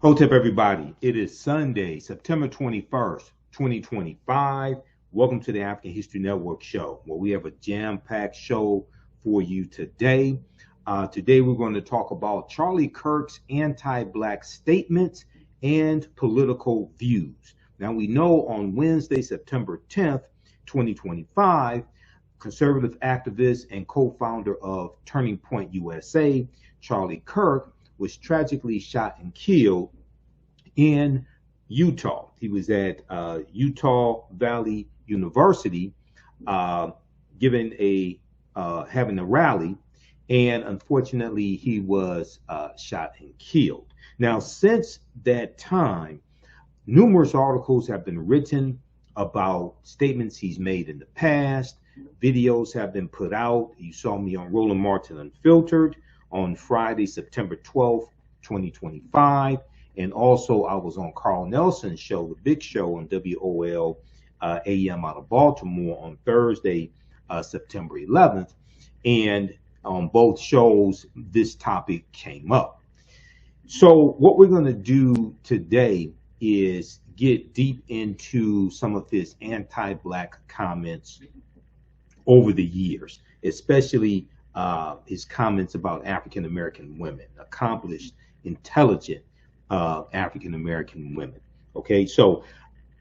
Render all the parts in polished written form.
Hotep, everybody. It is Sunday, September 21st, 2025. Welcome to the African History Network show, where we have a jam-packed show for you today. Today, we're going to talk about Charlie Kirk's anti-Black statements and political views. Now, we know on Wednesday, September 10th, 2025, conservative activist and co-founder of Turning Point USA, Charlie Kirk, was tragically shot and killed in Utah. He was at Utah Valley University having a rally, and unfortunately he was shot and killed. Now, since that time, numerous articles have been written about statements he's made in the past. Videos have been put out. You saw me on Roland Martin Unfiltered on Friday, September 12th, 2025. And also I was on Carl Nelson's show, The Big Show, on WOL AM out of Baltimore on Thursday, September 11th. And on both shows, this topic came up. So what we're going to do today is get deep into some of his anti-Black comments over the years, especially his comments about African-American women, accomplished, intelligent African-American women. Okay, so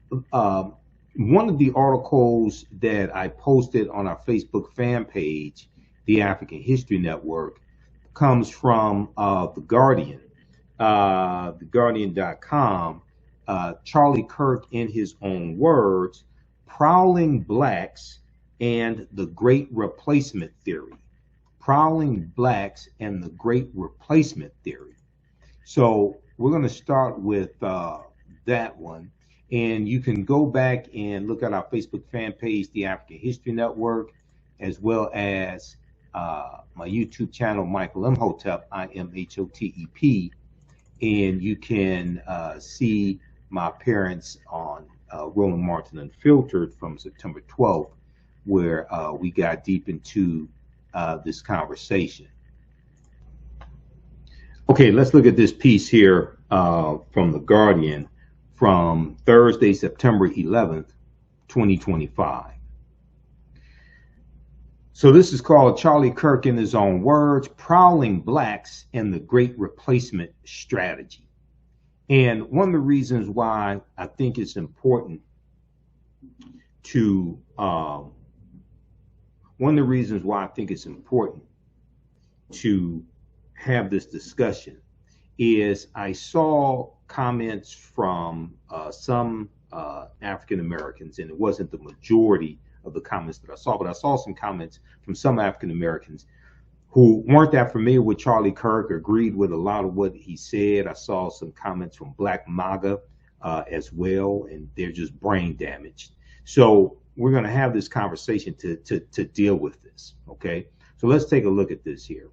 one of the articles that I posted on our Facebook fan page, the African History Network, comes from The Guardian, theguardian.com. Charlie Kirk, in his own words, prowling blacks and the Great Replacement Theory. Prowling blacks and the Great Replacement Theory. So we're going to start with that one. And you can go back and look at our Facebook fan page, the African History Network, as well as my YouTube channel, Michael Imhotep, IMHOTEP. And you can see my appearance on Roland Martin Unfiltered from September 12th, where we got deep into this conversation. Okay, let's look at this piece here from The Guardian from Thursday, September 11th, 2025. So this is called Charlie Kirk, in his own words, prowling blacks and the Great Replacement Strategy. And one of the reasons why I think it's important to have this discussion is I saw comments from some African Americans, and it wasn't the majority of the comments that I saw, but I saw some comments from some African Americans who weren't that familiar with Charlie Kirk, agreed with a lot of what he said. I saw some comments from Black MAGA as well, and they're just brain damaged. So we're going to have this conversation to deal with this, okay? So let's take a look at this here.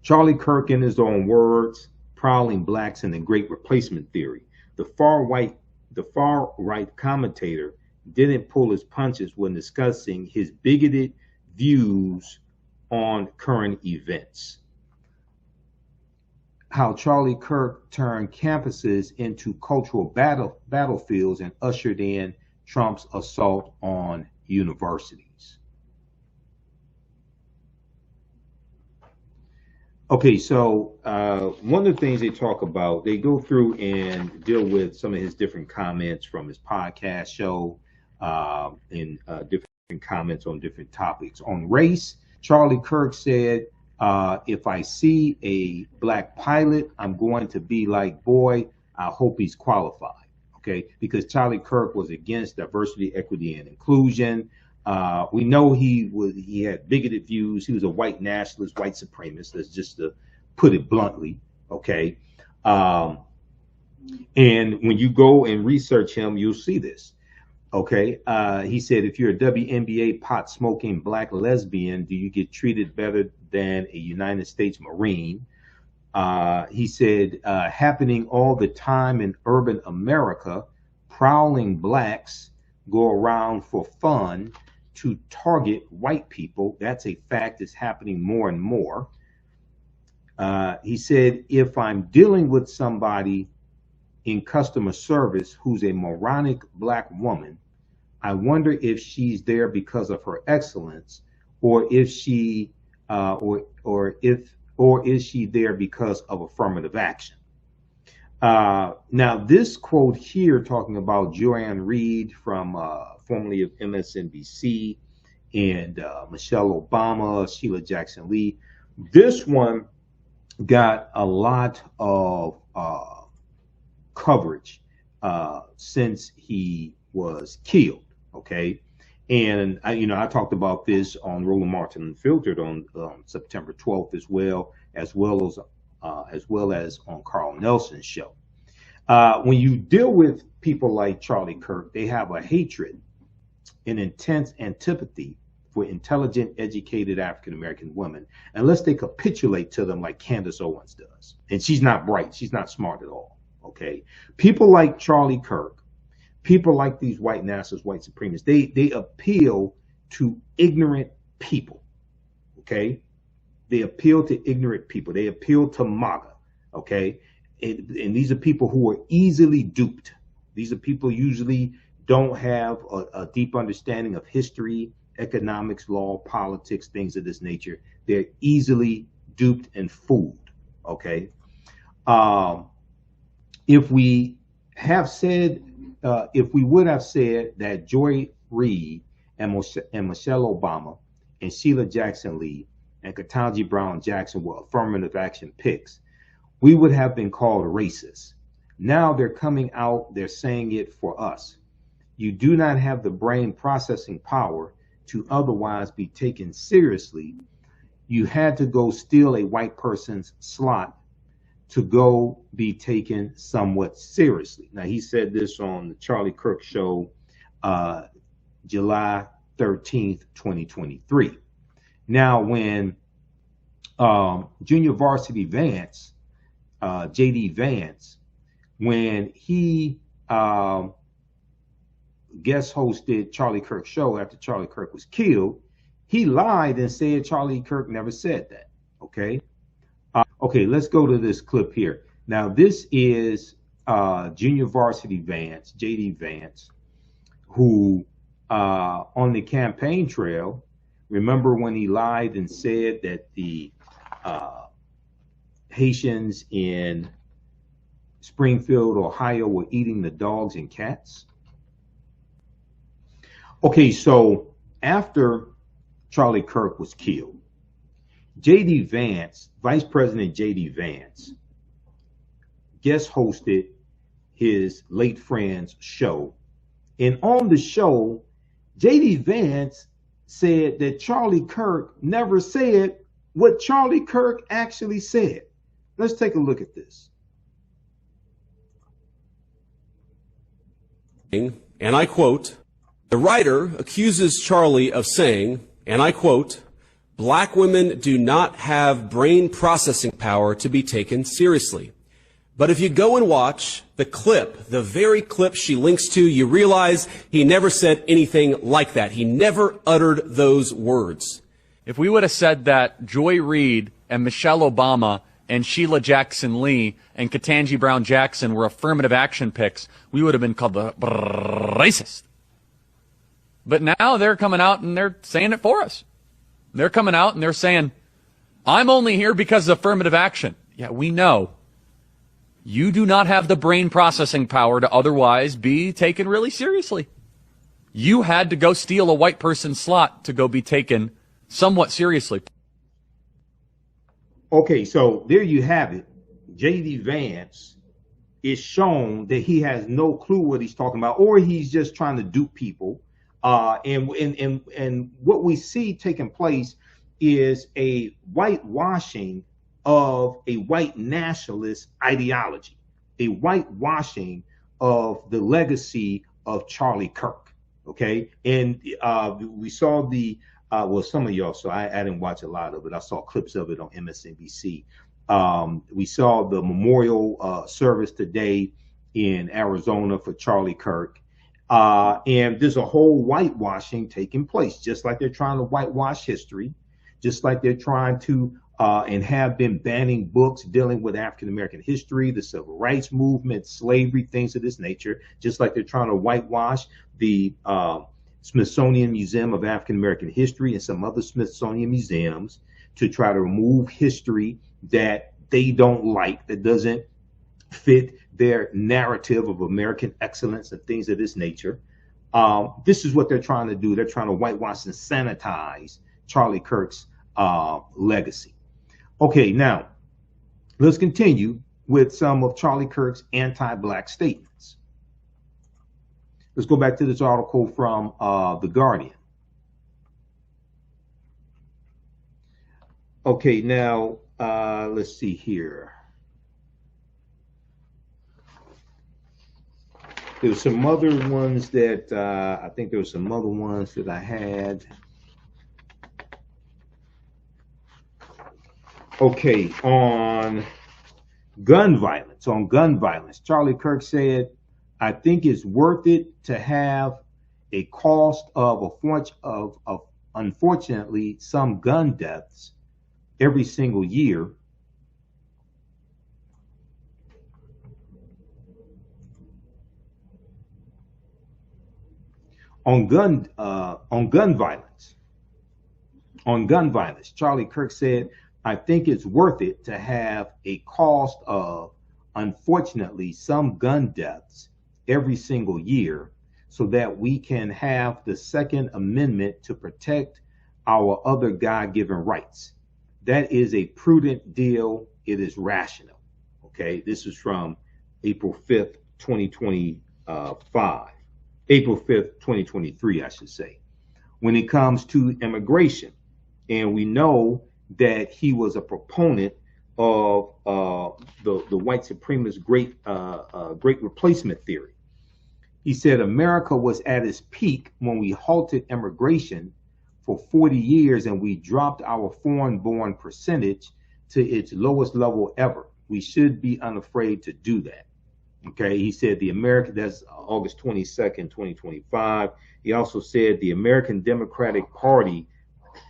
Charlie Kirk, in his own words, prowling blacks and the Great Replacement Theory. The far right commentator didn't pull his punches when discussing his bigoted views on current events. How Charlie Kirk turned campuses into cultural battlefields and ushered in Trump's assault on universities. Okay, so one of the things they talk about, they go through and deal with some of his different comments from his podcast show and different comments on different topics. On race, Charlie Kirk said, if I see a black pilot, I'm going to be like, boy, I hope he's qualified. Okay, because Charlie Kirk was against diversity, equity, and inclusion. We know he had bigoted views. He was a white nationalist, white supremacist. That's just to put it bluntly. Okay, and when you go and research him, you'll see this. Okay, he said, if you're a WNBA pot smoking black lesbian, do you get treated better than a United States Marine? He said, happening all the time in urban America, prowling blacks go around for fun to target white people. That's a fact that's happening more and more. He said, if I'm dealing with somebody in customer service who's a moronic black woman, I wonder if she's there because of her excellence, or if she, or is she there because of affirmative action? Now, this quote here, talking about Joanne Reed from formerly of MSNBC, and Michelle Obama, Sheila Jackson Lee, this one got a lot of coverage since he was killed. Okay, and I talked about this on Roland Martin Unfiltered on September 12th, as well as on Carl Nelson's show. When you deal with people like Charlie Kirk, they have a hatred, an intense antipathy for intelligent, educated African American women, unless they capitulate to them like Candace Owens does. And she's not bright, she's not smart at all. Okay, people like Charlie Kirk, people like these white nationalists, white supremacists, they appeal to ignorant people. Okay, they appeal to ignorant people. They appeal to MAGA. Okay, and these are people who are easily duped. These are people usually don't have a deep understanding of history, economics, law, politics, things of this nature. They're easily duped and fooled. Okay, if we would have said that Joy Reid and Michelle Obama and Sheila Jackson Lee and Ketanji Brown Jackson were affirmative action picks, we would have been called racist. Now they're coming out, they're saying it for us. You do not have the brain processing power to otherwise be taken seriously. You had to go steal a white person's slot to go be taken somewhat seriously. Now, he said this on the Charlie Kirk show, July 13th, 2023. Now, when Junior Varsity Vance, J.D. Vance, when he guest hosted Charlie Kirk's show after Charlie Kirk was killed, he lied and said Charlie Kirk never said that. Okay. Okay, let's go to this clip here. Now, this is Junior Varsity Vance, J.D. Vance, who on the campaign trail, remember when he lied and said that the Haitians in Springfield, Ohio were eating the dogs and cats? Okay, so after Charlie Kirk was killed, J.D. Vance, Vice President J.D. Vance, guest hosted his late friend's show. And on the show, J.D. Vance said that Charlie Kirk never said what Charlie Kirk actually said. Let's take a look at this. And I quote, the writer accuses Charlie of saying, and I quote, black women do not have brain processing power to be taken seriously. But if you go and watch the clip, the very clip she links to, you realize he never said anything like that. He never uttered those words. If we would have said that Joy Reid and Michelle Obama and Sheila Jackson Lee and Ketanji Brown Jackson were affirmative action picks, we would have been called the racist. But now they're coming out and they're saying it for us. They're coming out and they're saying, I'm only here because of affirmative action. Yeah, we know. You do not have the brain processing power to otherwise be taken really seriously. You had to go steal a white person's slot to go be taken somewhat seriously. Okay, so there you have it. J.D. Vance is shown that he has no clue what he's talking about, or he's just trying to dupe people. And what we see taking place is a whitewashing of a white nationalist ideology, a whitewashing of the legacy of Charlie Kirk. Okay, and we saw the well, some of y'all, so I didn't watch a lot of it. I saw clips of it on MSNBC. We saw the memorial service today in Arizona for Charlie Kirk. And there's a whole whitewashing taking place, just like they're trying to whitewash history, just like they're trying to and have been banning books dealing with African American history, the civil rights movement, slavery, things of this nature, just like they're trying to whitewash the Smithsonian Museum of African American History and some other Smithsonian museums to try to remove history that they don't like, that doesn't fit their narrative of American excellence and things of this nature. This is what they're trying to do. They're trying to whitewash and sanitize Charlie Kirk's legacy. Okay, now let's continue with some of Charlie Kirk's anti-black statements. Let's go back to this article from The Guardian. Okay, now let's see here. There's some other ones that I think there were some other ones that I had. Okay, on gun violence, Charlie Kirk said, I think it's worth it to have a cost of unfortunately some gun deaths every single year. On gun violence, Charlie Kirk said, I think it's worth it to have a cost of, unfortunately, some gun deaths every single year so that we can have the Second Amendment to protect our other God-given rights. That is a prudent deal. It is rational. Okay, this is from April 5th, 2025. April 5th, 2023, I should say. When it comes to immigration, and we know that he was a proponent of the white supremacist great replacement theory. He said America was at its peak when we halted immigration for 40 years and we dropped our foreign-born percentage to its lowest level ever. We should be unafraid to do that. Okay, he said that's August 22nd, 2025. He also said the American Democratic Party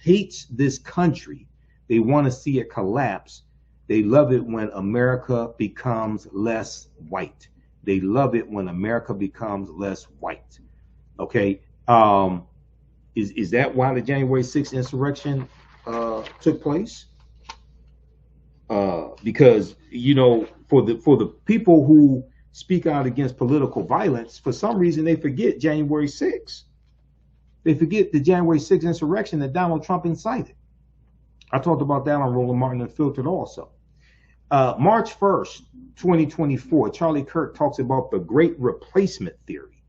hates this country. They want to see it collapse. They love it when America becomes less white. They love it when America becomes less white. Okay. Is that why the January 6th insurrection took place? Because, you know, for the people who speak out against political violence, for some reason they forget January 6th. They forget the January 6th insurrection that Donald Trump incited. I talked about that on Roland Martin Unfiltered also. March 1st, 2024, Charlie Kirk talks about the Great Replacement Theory.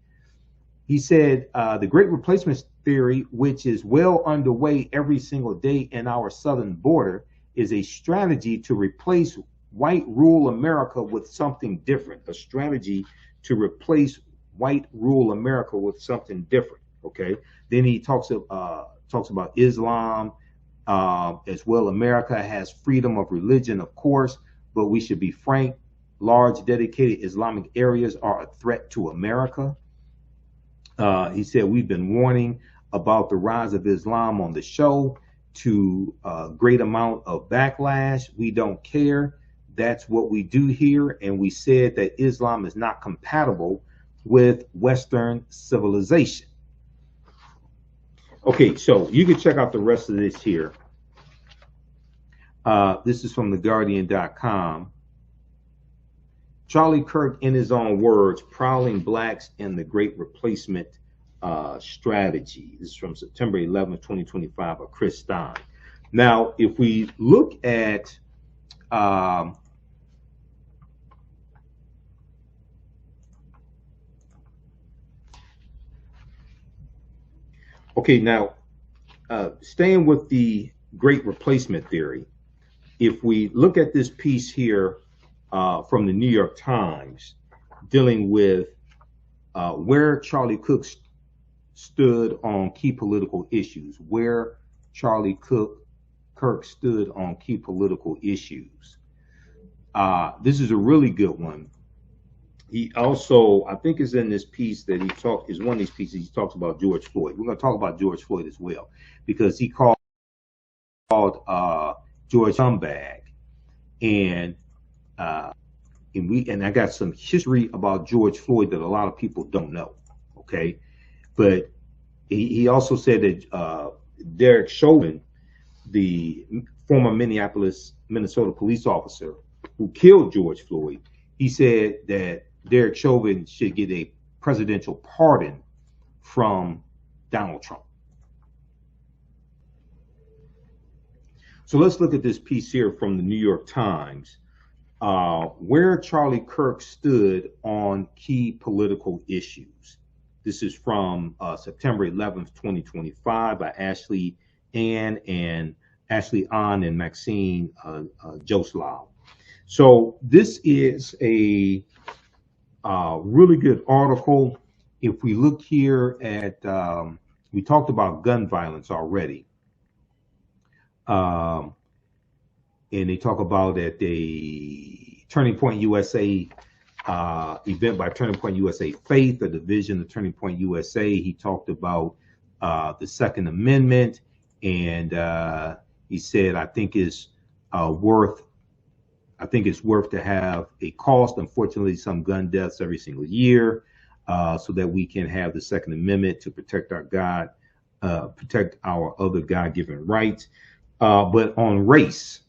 He said, the Great Replacement Theory, which is well underway every single day in our southern border, is a strategy to replace white rule America with something different. A strategy to replace white rule America with something different. Okay. Then he talks about Islam as well. America has freedom of religion, of course, but we should be frank. Large dedicated Islamic areas are a threat to America. He said, we've been warning about the rise of Islam on the show to a great amount of backlash. We don't care. That's what we do here. And we said that Islam is not compatible with Western civilization. Okay, so you can check out the rest of this here. This is from theguardian.com. Charlie Kirk, in his own words, prowling blacks in the Great Replacement strategy. This is from September 11th, 2025 of Chris Stein. Now, if we look at staying with the Great Replacement Theory, if we look at this piece here from the New York Times dealing with where Charlie Kirk stood on key political issues, this is a really good one. He also, I think, is in this piece that is one of these pieces he talks about George Floyd. We're going to talk about George Floyd as well, because he called George scumbag, and I got some history about George Floyd that a lot of people don't know. Okay, but he also said that Derek Chauvin, the former Minnesota police officer who killed George Floyd, he said that Derek Chauvin should get a presidential pardon from Donald Trump. So let's look at this piece here from the New York Times, where Charlie Kirk stood on key political issues. This is from September 11th, 2025 by Ashley Ann and Maxine Joslau. So this is a really good article. If we look here at, we talked about gun violence already. And they talk about at the Turning Point USA event by Turning Point USA Faith, a division of Turning Point USA. He talked about the Second Amendment, and he said, I think it's worth to have a cost. Unfortunately, some gun deaths every single year, so that we can have the Second Amendment to protect protect our other God-given rights. But on race,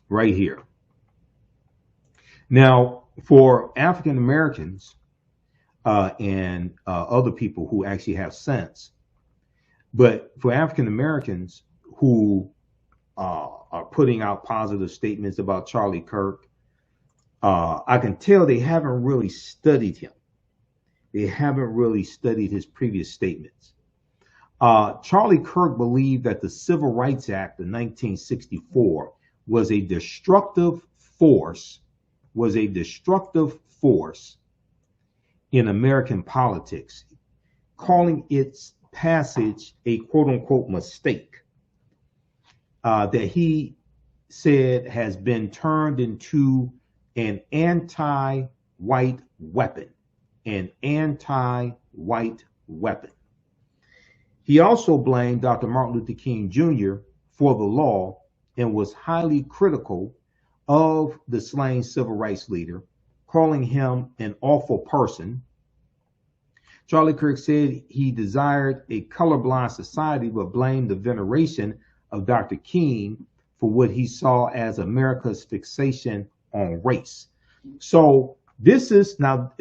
right here. Now, for African Americans and other people who actually have sense, but for African Americans who are putting out positive statements about Charlie Kirk, I can tell they haven't really studied him. They haven't really studied his previous statements. Charlie Kirk believed that the Civil Rights Act of 1964 was a destructive force in American politics, calling its passage a quote unquote mistake that he said has been turned into an anti-white weapon, He also blamed Dr. Martin Luther King Jr. for the law and was highly critical of the slain civil rights leader, calling him an awful person. Charlie Kirk said he desired a colorblind society, but blamed the veneration of Dr. King for what he saw as America's fixation on race. So this is now,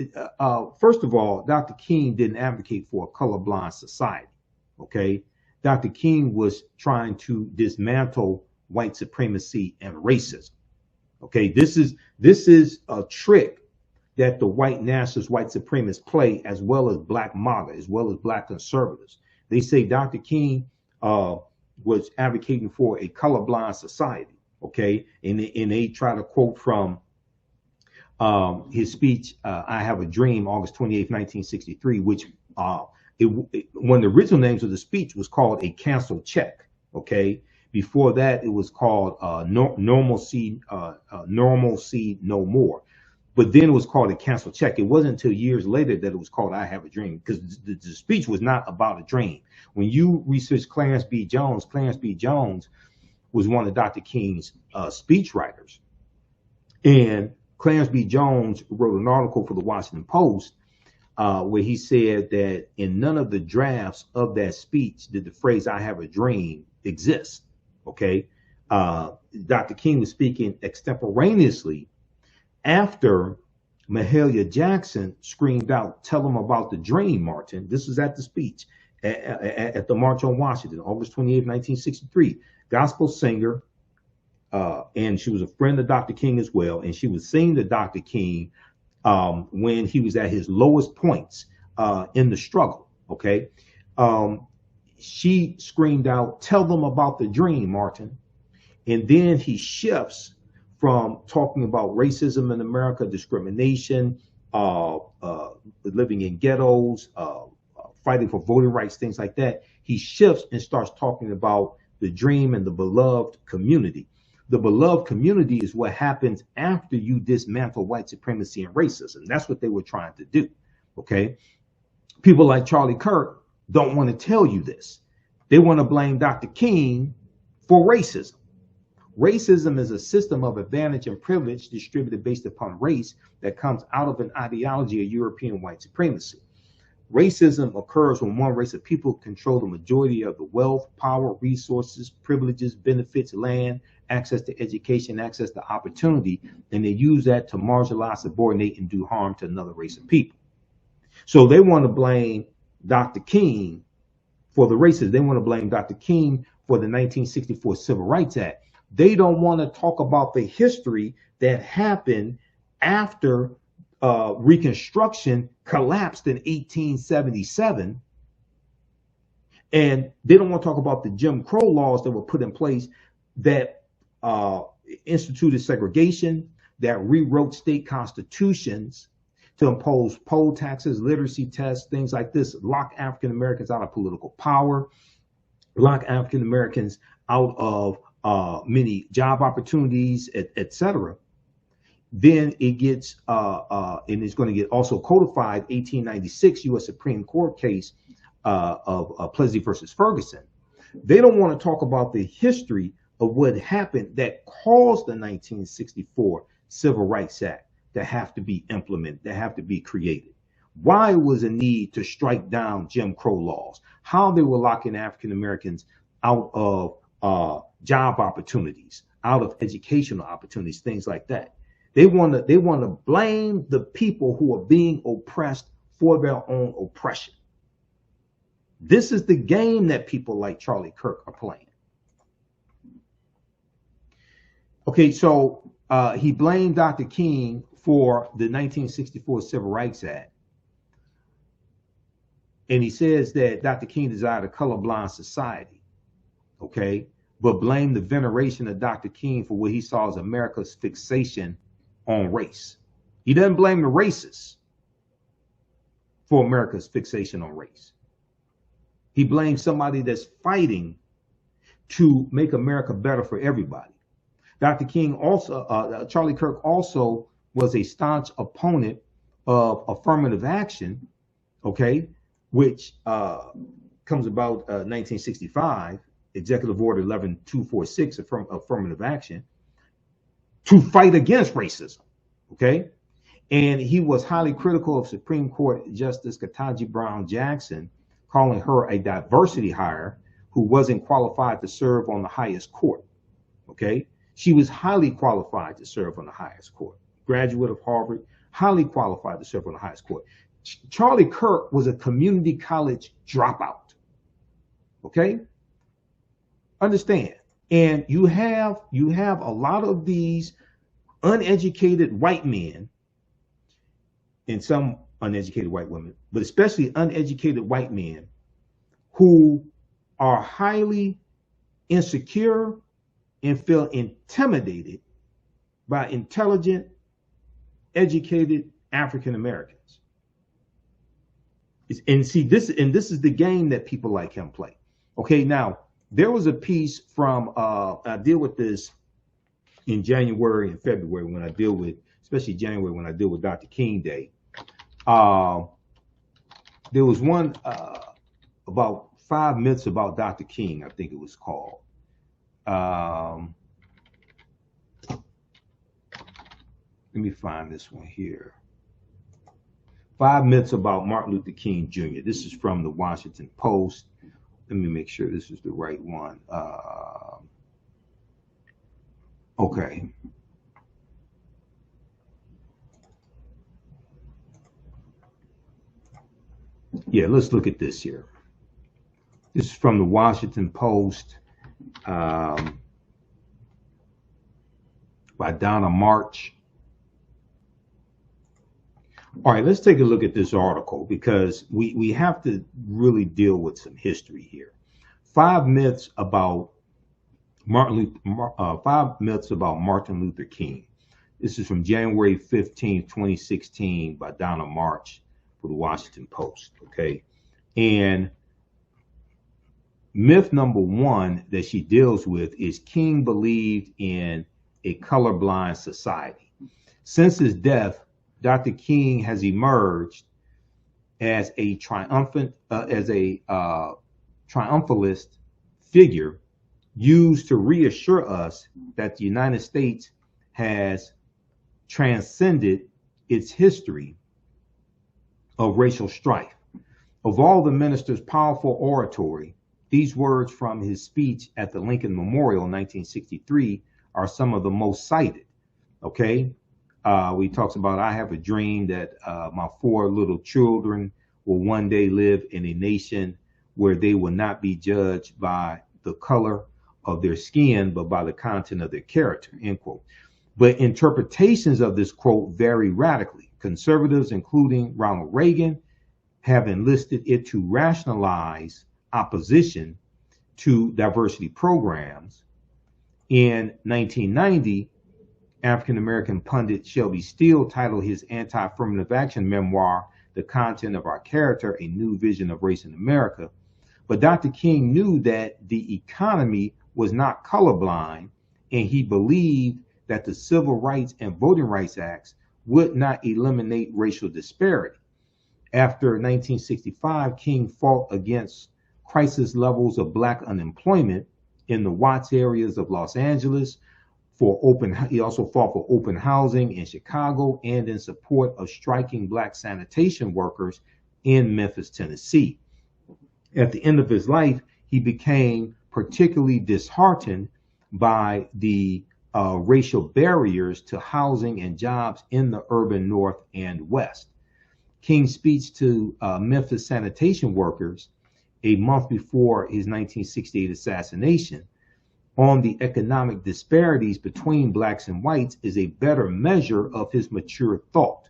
first of all, Dr. King didn't advocate for a colorblind society. Okay, Dr. King was trying to dismantle white supremacy and racism. Okay, this is a trick that the white nationalists, white supremacists play, as well as black MAGA, as well as black conservatives. They say Dr. King was advocating for a colorblind society. Okay, and they try to quote from his speech, "I Have a Dream," August 28th, 1963, which one of the original names of the speech was called a cancel check. Okay, before that it was called normalcy no more, but then it was called a cancel check. It wasn't until years later that it was called "I Have a Dream," because the speech was not about a dream. When you research Clarence B. Jones was one of Dr. King's speechwriters, and Clarence B. Jones wrote an article for the Washington Post where he said that in none of the drafts of that speech did the phrase "I have a dream" exist. Okay, Dr. King was speaking extemporaneously after Mahalia Jackson screamed out, "Tell them about the dream, Martin." This was at the speech at the March on Washington, August 28th, 1963. Gospel singer, and she was a friend of Dr. King as well, and she was singing to Dr. King when he was at his lowest points in the struggle. Okay, she screamed out, "Tell them about the dream, Martin." And then he shifts from talking about racism in America, discrimination, living in ghettos, fighting for voting rights, things like that. He shifts and starts talking about the dream and the beloved community. The beloved community is what happens after you dismantle white supremacy and racism. That's what they were trying to do. Okay, people like Charlie Kirk don't want to tell you this. They want to blame Dr. King for racism. Racism is a system of advantage and privilege distributed based upon race that comes out of an ideology of European white supremacy. Racism occurs when one race of people control the majority of the wealth, power, resources, privileges, benefits, land, access to education, access to opportunity, and they use that to marginalize, subordinate, and do harm to another race of people. So they want to blame Dr. King for the racism. They want to blame Dr. King for the 1964 Civil Rights Act. They don't want to talk about the history that happened after Reconstruction collapsed in 1877. And they don't want to talk about the Jim Crow laws that were put in place that instituted segregation, that rewrote state constitutions to impose poll taxes, literacy tests, things like this, lock African Americans out of political power, lock African Americans out of many job opportunities, etc. Then it gets, and it's going to get also codified 1896 U.S. Supreme Court case of Plessy versus Ferguson. They don't want to talk about the history of what happened that caused the 1964 Civil Rights Act to have to be implemented, that have to be created. Why was a need to strike down Jim Crow laws? How they were locking African Americans out of job opportunities, out of educational opportunities, things like that. They want to blame the people who are being oppressed for their own oppression. This is the game that people like Charlie Kirk are playing. Okay, so he blamed Dr. King for the 1964 Civil Rights Act. And he says that Dr. King desired a colorblind society, okay, but blamed the veneration of Dr. King for what he saw as America's fixation on race. He doesn't blame the racists for America's fixation on race. He blames somebody that's fighting to make America better for everybody. Dr. King also, Charlie Kirk also was a staunch opponent of affirmative action, okay, which comes about 1965, Executive Order 11246, affirmative action, to fight against racism, okay? And he was highly critical of Supreme Court Justice Ketanji Brown Jackson, calling her a diversity hire who wasn't qualified to serve on the highest court, okay? She was highly qualified to serve on the highest court. Graduate of Harvard, highly qualified to serve on the highest court. Charlie Kirk was a community college dropout, okay? Understand. And you have a lot of these uneducated white men and some uneducated white women, but especially uneducated white men who are highly insecure and feel intimidated by intelligent, educated African Americans. And see, this is the game that people like him play. Okay, now there was a piece from I deal with this in January and February when I deal with, especially January when I deal with Dr. King Day. There was one about 5 myths about Dr. King, I think it was called. Let me find this one here. 5 myths about Martin Luther King Jr. This is from the Washington Post. Let me make sure this is the right one. Okay. Yeah, let's look at this here. This is from the Washington Post by Donna March. All right, let's take a look at this article because we have to really deal with some history here. 5 myths about Martin Luther King. This is from January 15, 2016 by Donna March for the Washington Post, okay? And myth number 1 that she deals with is King believed in a colorblind society. Since his death, Dr. King has emerged as a triumphalist figure used to reassure us that the United States has transcended its history of racial strife. Of all the minister's powerful oratory, these words from his speech at the Lincoln Memorial in 1963 are some of the most cited. Okay, he talks about, I have a dream that my 4 little children will one day live in a nation where they will not be judged by the color of their skin, but by the content of their character, end quote. But interpretations of this quote vary radically. Conservatives, including Ronald Reagan, have enlisted it to rationalize opposition to diversity programs. In 1990, African-American pundit Shelby Steele titled his anti-affirmative action memoir, The Content of Our Character, A New Vision of Race in America. But Dr. King knew that the economy was not colorblind, and he believed that the Civil Rights and Voting Rights Acts would not eliminate racial disparity. After 1965, King fought against crisis levels of Black unemployment in the Watts areas of Los Angeles. He also fought for open housing in Chicago and in support of striking Black sanitation workers in Memphis, Tennessee. At the end of his life, he became particularly disheartened by the racial barriers to housing and jobs in the urban North and West. King's speech to Memphis sanitation workers a month before his 1968 assassination on the economic disparities between Blacks and whites is a better measure of his mature thought.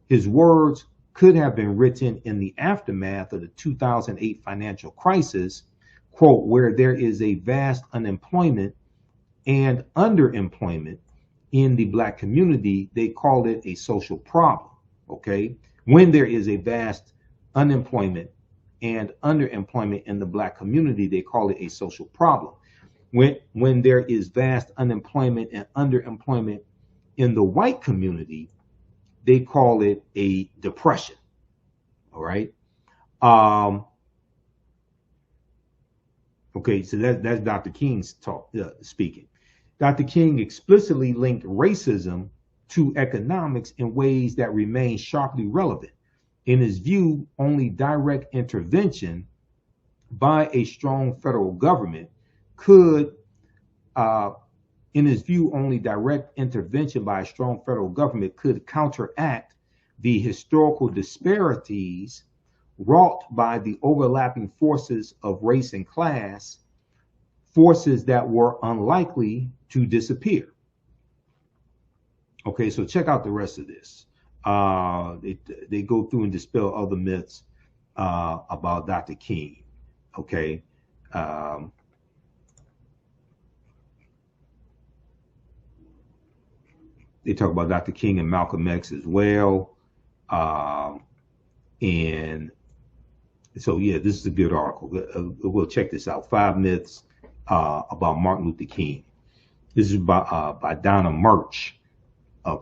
His words could have been written in the aftermath of the 2008 financial crisis, quote, where there is a vast unemployment and underemployment in the Black community. They call it a social problem, okay? When there is a vast unemployment and underemployment in the Black community, they call it a social problem. When there is vast unemployment and underemployment in the white community, they call it a depression. All right. Okay, so that's Dr. King's speaking. Dr. King explicitly linked racism to economics in ways that remain sharply relevant. In his view, only direct intervention by a strong federal government could counteract the historical disparities wrought by the overlapping forces of race and class, forces that were unlikely to disappear. Okay, so check out the rest of this. They go through and dispel other myths about Dr. King. Okay. They talk about Dr. King and Malcolm X as well. And so, yeah, this is a good article. We'll check this out. 5 myths about Martin Luther King. This is by Donna Murch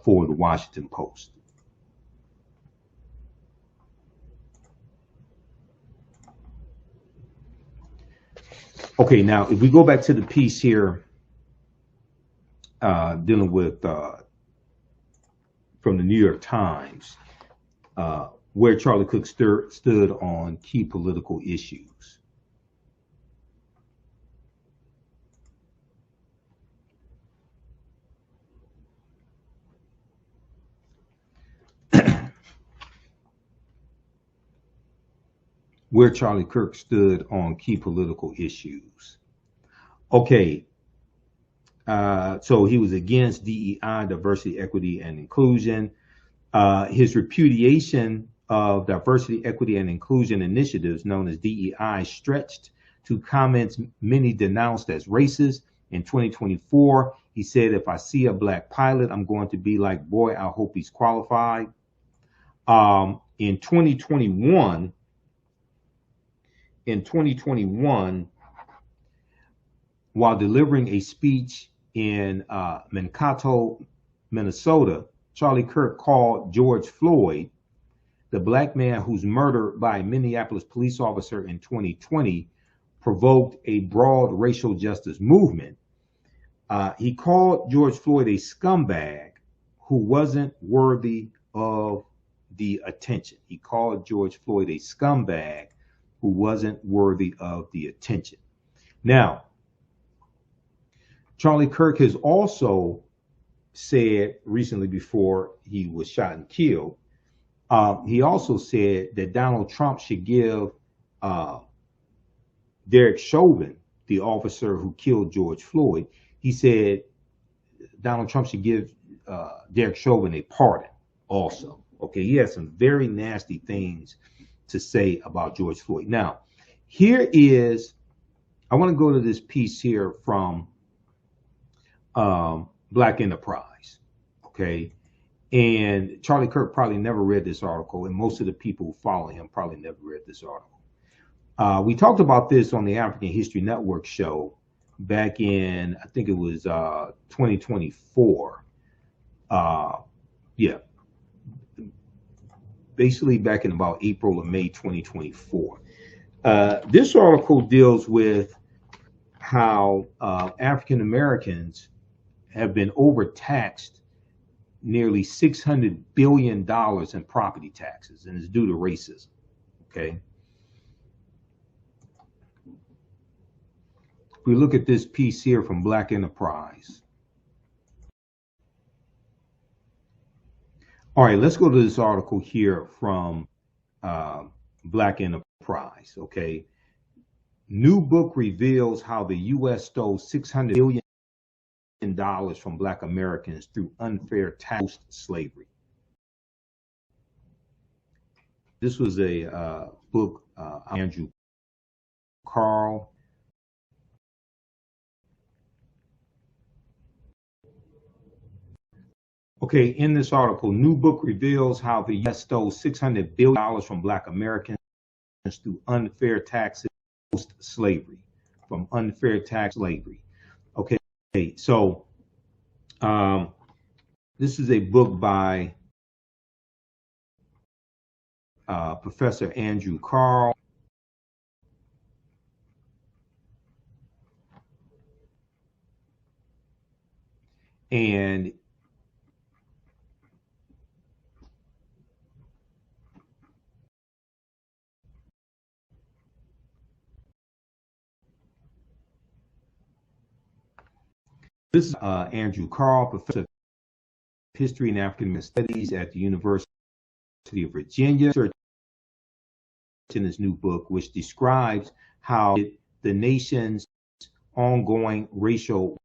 for the Washington Post. Okay, now if we go back to the piece here dealing with from the New York Times, where Charlie Kirk stood on key political issues. Where Charlie Kirk stood on key political issues. Okay, so he was against DEI, diversity, equity, and inclusion. His repudiation of diversity, equity, and inclusion initiatives known as DEI stretched to comments many denounced as racist. In 2024, he said, if I see a Black pilot, I'm going to be like, boy, I hope he's qualified. In 2021, while delivering a speech in Mankato, Minnesota, Charlie Kirk called George Floyd, the Black man whose murder by a Minneapolis police officer in 2020 provoked a broad racial justice movement. He called George Floyd a scumbag who wasn't worthy of the attention. He called George Floyd a scumbag who wasn't worthy of the attention. Now, Charlie Kirk has also said recently, before he was shot and killed, he also said that Donald Trump should give Derek Chauvin, the officer who killed George Floyd, he said Donald Trump should give Derek Chauvin a pardon also. Okay, he has some very nasty things to say about George Floyd. Now, here is, I want to go to this piece here from Black Enterprise, okay? And Charlie Kirk probably never read this article, and most of the people who follow him probably never read this article. We talked about this on the African History Network show back in, I think it was 2024. Yeah, basically back in about April or May 2024. This article deals with how African Americans have been overtaxed nearly $600 billion in property taxes, and it's due to racism, okay? If we look at this piece here from Black Enterprise. All right, let's go to this article here from Black Enterprise, okay? New book reveals how the U.S. stole $600 billion from Black Americans through unfair tax slavery. This was a book, Andrew Carl. Okay, in this article, new book reveals how the U.S. stole $600 billion from Black Americans through unfair taxes post-slavery, from unfair tax slavery. Okay, so this is a book by Professor Andrew Carl. And this is Andrew Carl, Professor of History and African American Studies at the University of Virginia, in his new book, which describes how the nation's ongoing racial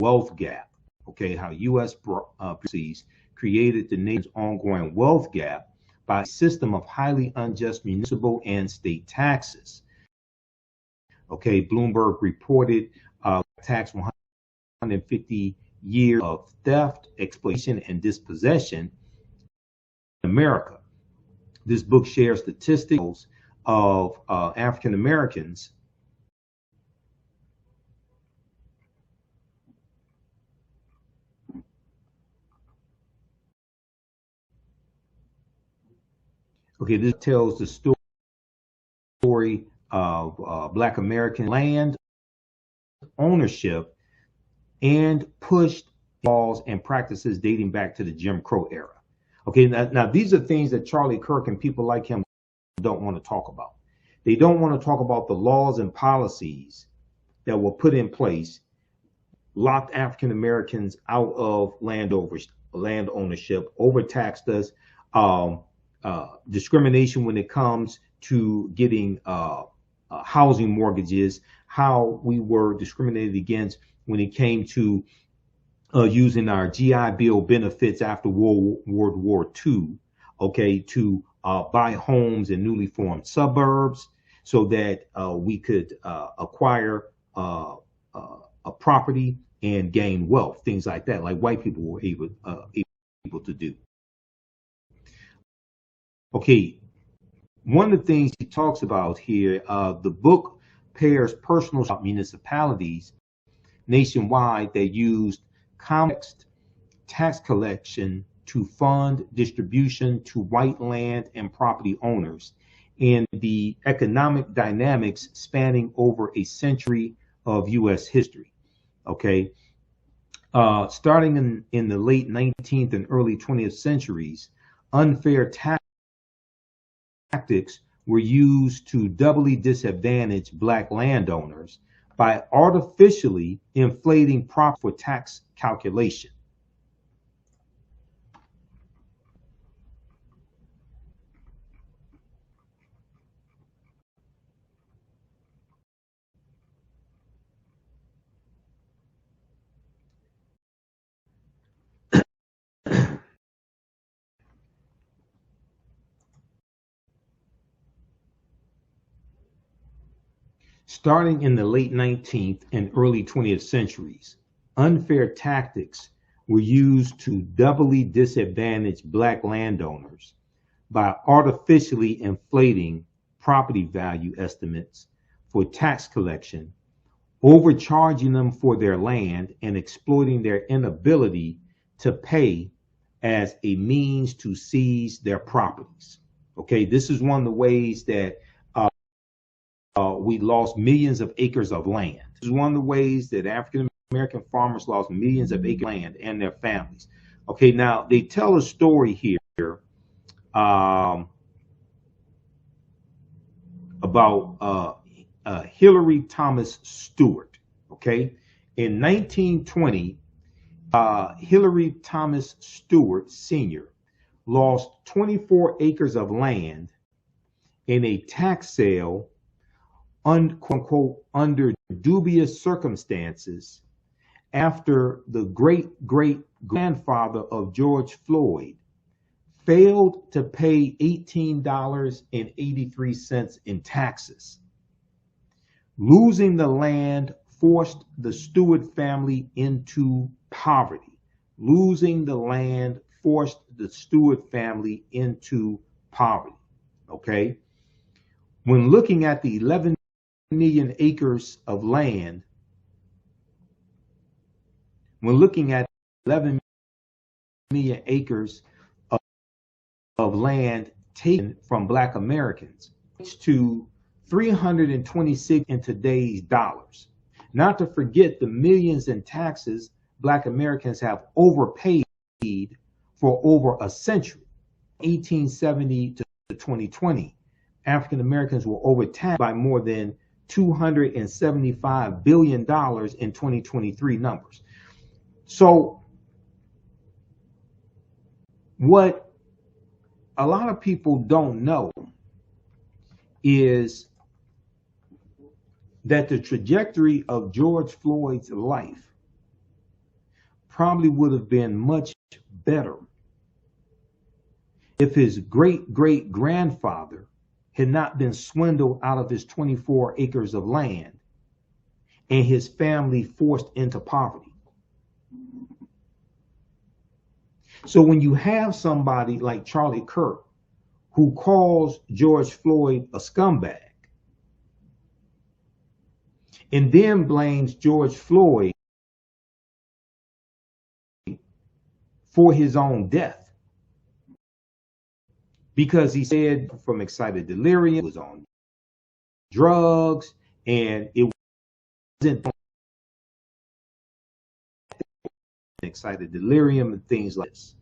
wealth gap, okay, how U.S. policies created the nation's ongoing wealth gap by a system of highly unjust municipal and state taxes. Okay, Bloomberg reported tax 150 years of theft, exploitation, and dispossession in America. This book shares statistics of African Americans Okay, this tells the story of Black American land ownership and pushed laws and practices dating back to the Jim Crow era. Okay, now these are things that Charlie Kirk and people like him don't want to talk about. They don't want to talk about the laws and policies that were put in place, locked African Americans out of land ownership, overtaxed us, discrimination when it comes to getting housing mortgages, how we were discriminated against when it came to using our GI Bill benefits after World War II, okay, to buy homes in newly formed suburbs so that we could acquire a property and gain wealth, things like that, like white people were able to do. Okay, one of the things he talks about here, the book pairs personal municipalities nationwide that used complex tax collection to fund distribution to white land and property owners, and the economic dynamics spanning over a century of U.S. history. Okay. Starting in the late 19th and early 20th centuries, unfair tactics were used to doubly disadvantage black landowners by artificially inflating profit for tax calculation. Starting in the late 19th and early 20th centuries, unfair tactics were used to doubly disadvantage black landowners by artificially inflating property value estimates for tax collection, overcharging them for their land, and exploiting their inability to pay as a means to seize their properties. Okay, this is one of the ways that we lost millions of acres of land. This is one of the ways that African American farmers lost millions of acres of land and their families. Okay, now they tell a story here about Hillary Thomas Stewart. Okay, in 1920, Hillary Thomas Stewart Sr. lost 24 acres of land in a tax sale quote unquote, under dubious circumstances after the great-great-grandfather of George Floyd failed to pay $18.83 in taxes. Losing the land forced the Stewart family into poverty. Losing the land forced the Stewart family into poverty. Okay? When looking at the 11 million acres of land, when looking at 11 million acres of land taken from Black Americans, to 326 in today's dollars. Not to forget the millions in taxes Black Americans have overpaid for over a century. 1870 to 2020, African Americans were overtaxed by more than $275 billion in 2023 numbers. So what a lot of people don't know is that the trajectory of George Floyd's life probably would have been much better if his great-great-grandfather had not been swindled out of his 24 acres of land and his family forced into poverty. So when you have somebody like Charlie Kirk who calls George Floyd a scumbag and then blames George Floyd for his own death, because he said from excited delirium, was on drugs, and it wasn't excited delirium and things like this.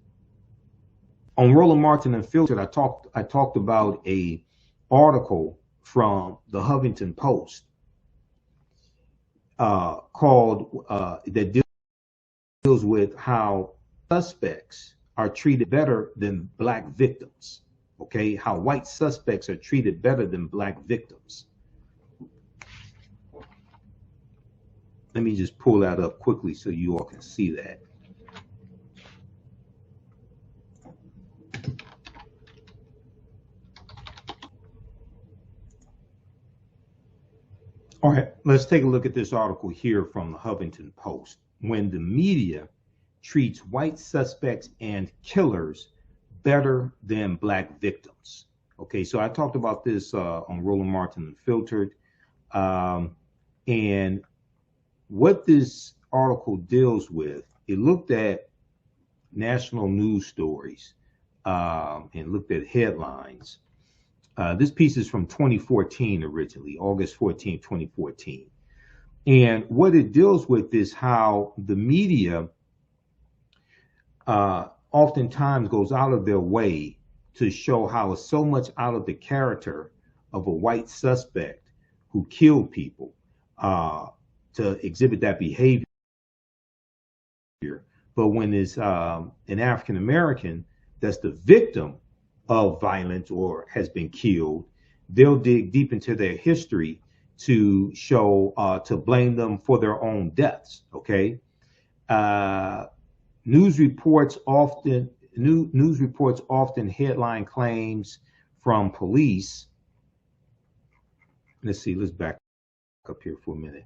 On Roland Martin Unfiltered, I talked about a article from the Huffington Post called that deals with how suspects are treated better than Black victims. Okay, how white suspects are treated better than Black victims. Let me just pull that up quickly so you all can see that. All right, let's take a look at this article here from the Huffington Post. When the media treats white suspects and killers better than Black victims. Okay, so I talked about this on Roland Martin Unfiltered. And what this article deals with, it looked at national news stories and looked at headlines. This piece is from 2014 originally, August 14, 2014. And what it deals with is how the media oftentimes goes out of their way to show how it's so much out of the character of a white suspect who killed people to exhibit that behavior. But when it's an African American that's the victim of violence or has been killed, they'll dig deep into their history to show, to blame them for their own deaths. Okay. News reports often headline claims from police. Let's see, let's back up here for a minute.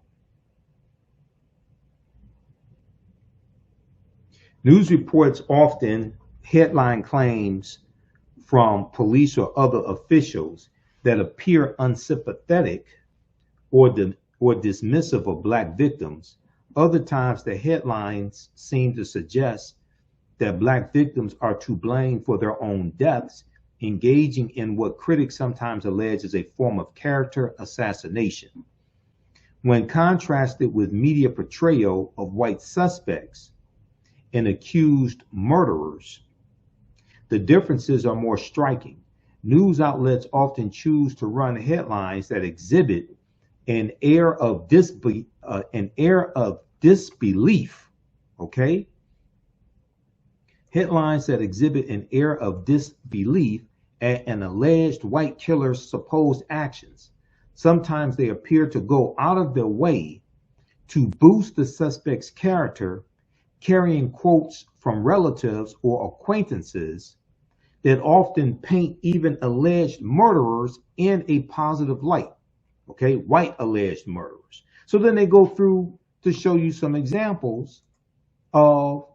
News reports often headline claims from police or other officials that appear unsympathetic or dismissive of Black victims. Other times, the headlines seem to suggest that Black victims are to blame for their own deaths, engaging in what critics sometimes allege is a form of character assassination. When contrasted with media portrayal of white suspects and accused murderers, the differences are more striking. News outlets often choose to run headlines that exhibit an air of disbelief, okay? Headlines that exhibit an air of disbelief at an alleged white killer's supposed actions. Sometimes they appear to go out of their way to boost the suspect's character, carrying quotes from relatives or acquaintances that often paint even alleged murderers in a positive light. Okay, white alleged murderers. So then they go through to show you some examples of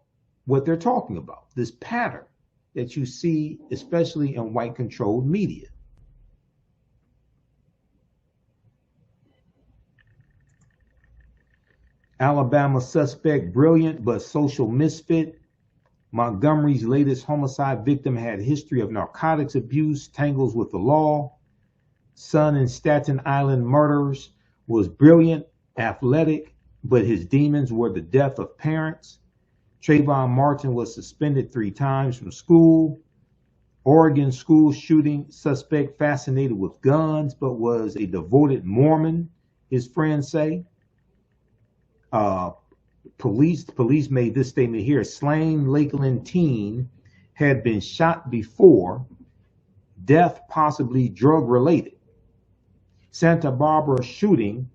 what they're talking about, this pattern that you see, especially in white controlled media. Alabama suspect brilliant but social misfit. Montgomery's latest homicide victim had history of narcotics abuse, tangles with the law. Son in Staten Island murders was brilliant, athletic, but his demons were the death of parents. Trayvon Martin was suspended 3 times from school. Oregon school shooting suspect fascinated with guns, but was a devoted Mormon, his friends say. Police made this statement here. Slain Lakeland teen had been shot before, death possibly drug related. Santa Barbara shooting,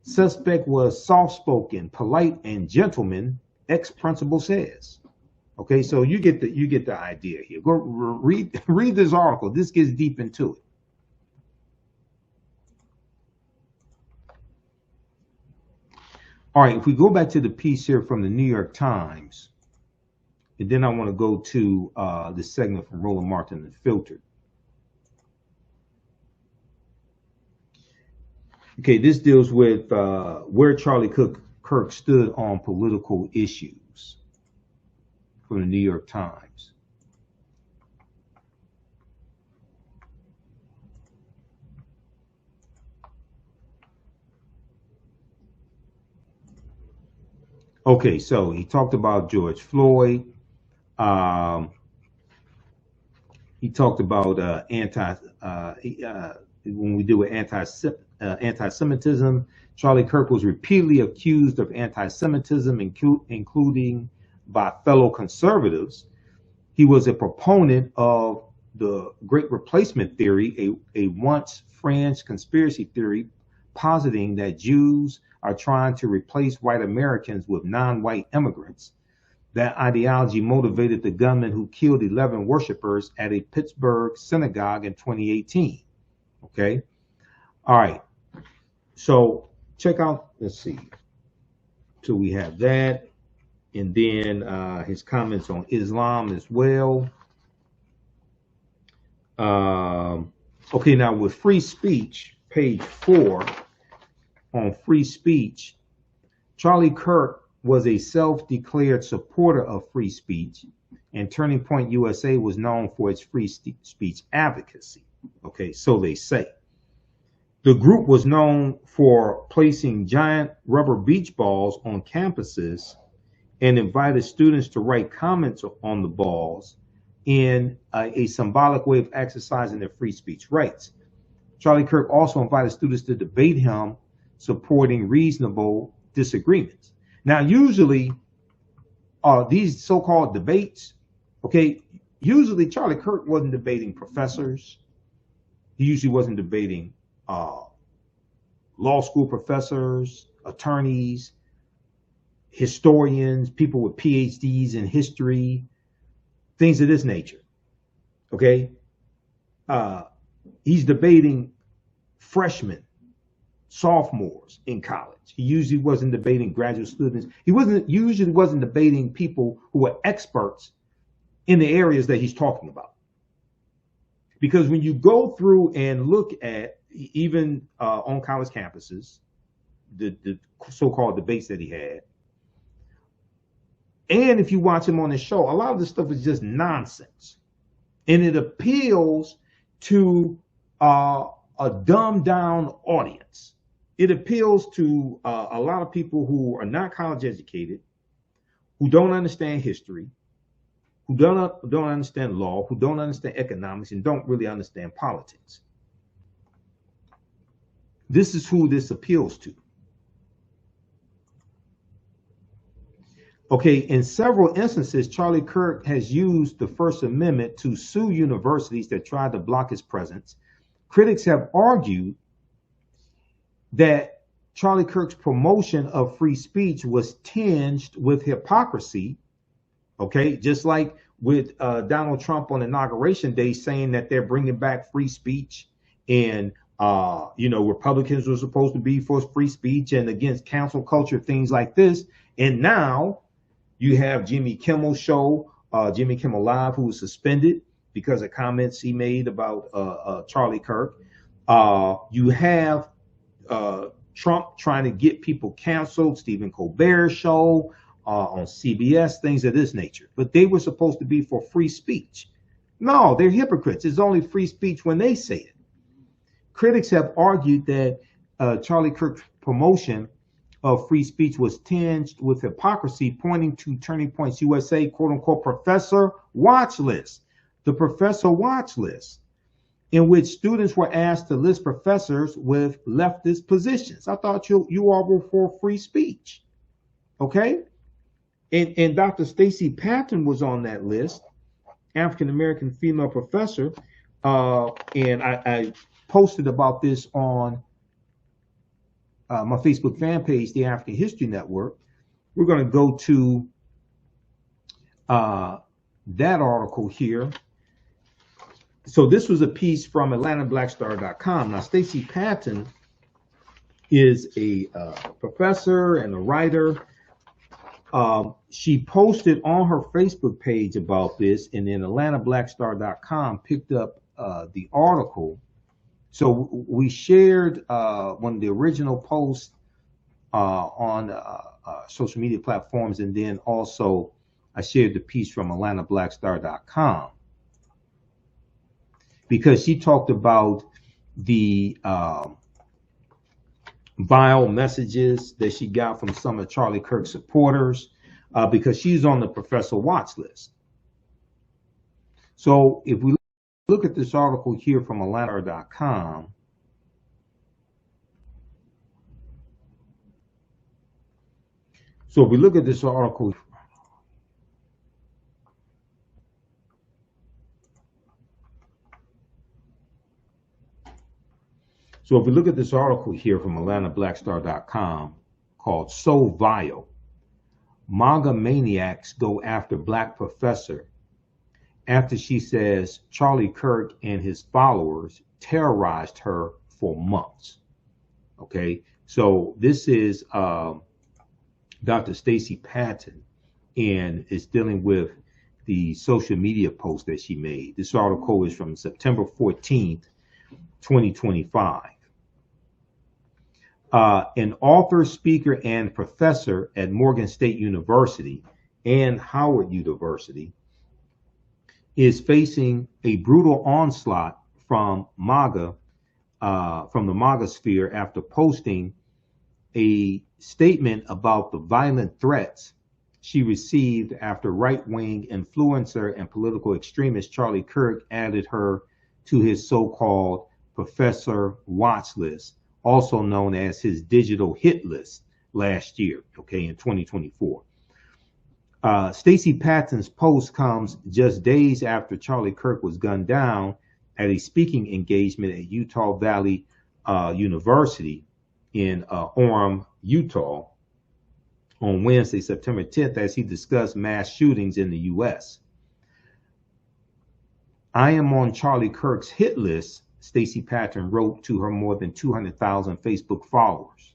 suspect was soft-spoken, polite, and gentleman, ex-principal says. Okay, so you get the idea here. Go read this article. This gets deep into it. All right, if we go back to the piece here from the New York Times, and then I want to go to the segment from Roland Martin and Filtered. Okay, this deals with where Charlie Kirk stood on political issues from the New York Times. Okay, so he talked about George Floyd. He talked about when we deal with anti-Semitism, Charlie Kirk was repeatedly accused of anti-Semitism, including by fellow conservatives. He was a proponent of the Great Replacement theory, a once fringe conspiracy theory positing that Jews are trying to replace white Americans with non-white immigrants. That ideology motivated the gunman who killed 11 worshipers at a Pittsburgh synagogue in 2018. Okay. All right. So check out, let's see. So we have that. And then his comments on Islam as well. Okay, now with free speech, page 4 on free speech, Charlie Kirk was a self-declared supporter of free speech, and Turning Point USA was known for its free speech advocacy. Okay, so they say. The group was known for placing giant rubber beach balls on campuses and invited students to write comments on the balls in a symbolic way of exercising their free speech rights. Charlie Kirk also invited students to debate him, supporting reasonable disagreements. Now, usually these so-called debates, okay, usually Charlie Kirk wasn't debating professors. He usually wasn't debating law school professors, attorneys, historians, people with PhDs in history, things of this nature. Okay, he's debating freshmen, sophomores in college. He usually wasn't debating graduate students. He usually wasn't debating people who were experts in the areas that he's talking about. Because when you go through and look at even on college campuses, the so-called debates that he had, and if you watch him on the show, a lot of this stuff is just nonsense. And it appeals to a dumbed down audience. It appeals to a lot of people who are not college educated, who don't understand history, who don't understand law, who don't understand economics, and don't really understand politics. This is who this appeals to. Okay, in several instances, Charlie Kirk has used the First Amendment to sue universities that tried to block his presence. Critics have argued that Charlie Kirk's promotion of free speech was tinged with hypocrisy. Okay, just like with Donald Trump on Inauguration Day saying that they're bringing back free speech and Republicans were supposed to be for free speech and against cancel culture, things like this. And now you have Jimmy Kimmel's show, Jimmy Kimmel Live, who was suspended because of comments he made about Charlie Kirk. You have Trump trying to get people canceled, Stephen Colbert's show on CBS, things of this nature. But they were supposed to be for free speech. No, they're hypocrites. It's only free speech when they say it. Critics have argued that Charlie Kirk's promotion of free speech was tinged with hypocrisy, pointing to Turning Points USA, quote unquote, professor watch list, the professor watch list, in which students were asked to list professors with leftist positions. I thought you all were for free speech. Okay? And Dr. Stacy Patton was on that list, African-American female professor. And I posted about this on my Facebook fan page, the African History Network. We're going to go to that article here. So this was a piece from AtlantaBlackStar.com. Now, Stacy Patton is a professor and a writer. She posted on her Facebook page about this, and then AtlantaBlackStar.com picked up the article. So we shared one of the original posts on social media platforms, and then also I shared the piece from AtlantaBlackStar.com because she talked about the vile messages that she got from some of Charlie Kirk's supporters because she's on the professor watch list. So if we look at this article here from Atlanta.com, so if we look at this article, here from AtlantaBlackStar.com called So Vile, MAGA Maniacs Go After Black Professor After She Says Charlie Kirk and His Followers Terrorized Her for Months. Okay, so this is Dr. Stacy Patton, and it's dealing with the social media post that she made. This article is from September 14th, 2025. An author, speaker, and professor at Morgan State University and Howard University is facing a brutal onslaught from MAGA from the MAGA sphere after posting a statement about the violent threats she received after right-wing influencer and political extremist Charlie Kirk added her to his so-called Professor Watch List, also known as his digital hit list last year, okay, in 2024. Stacey Patton's post comes just days after Charlie Kirk was gunned down at a speaking engagement at Utah Valley University in Orem, Utah, on Wednesday, September 10th, as he discussed mass shootings in the U.S. I am on Charlie Kirk's hit list, Stacey Patton wrote to her more than 200,000 Facebook followers.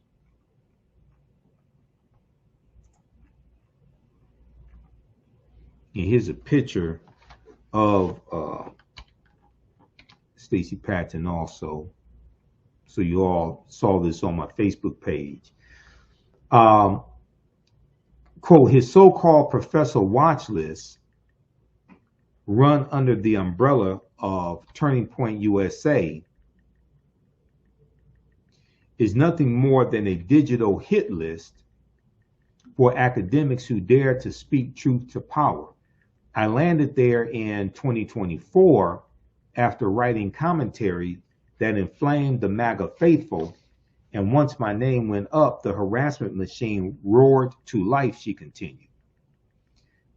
And here's a picture of Stacey Patton also. So you all saw this on my Facebook page. Quote, his so-called Professor Watch List, run under the umbrella of Turning Point USA, is nothing more than a digital hit list for academics who dare to speak truth to power. I landed there in 2024 after writing commentary that inflamed the MAGA faithful, and once my name went up, the harassment machine roared to life, she continued.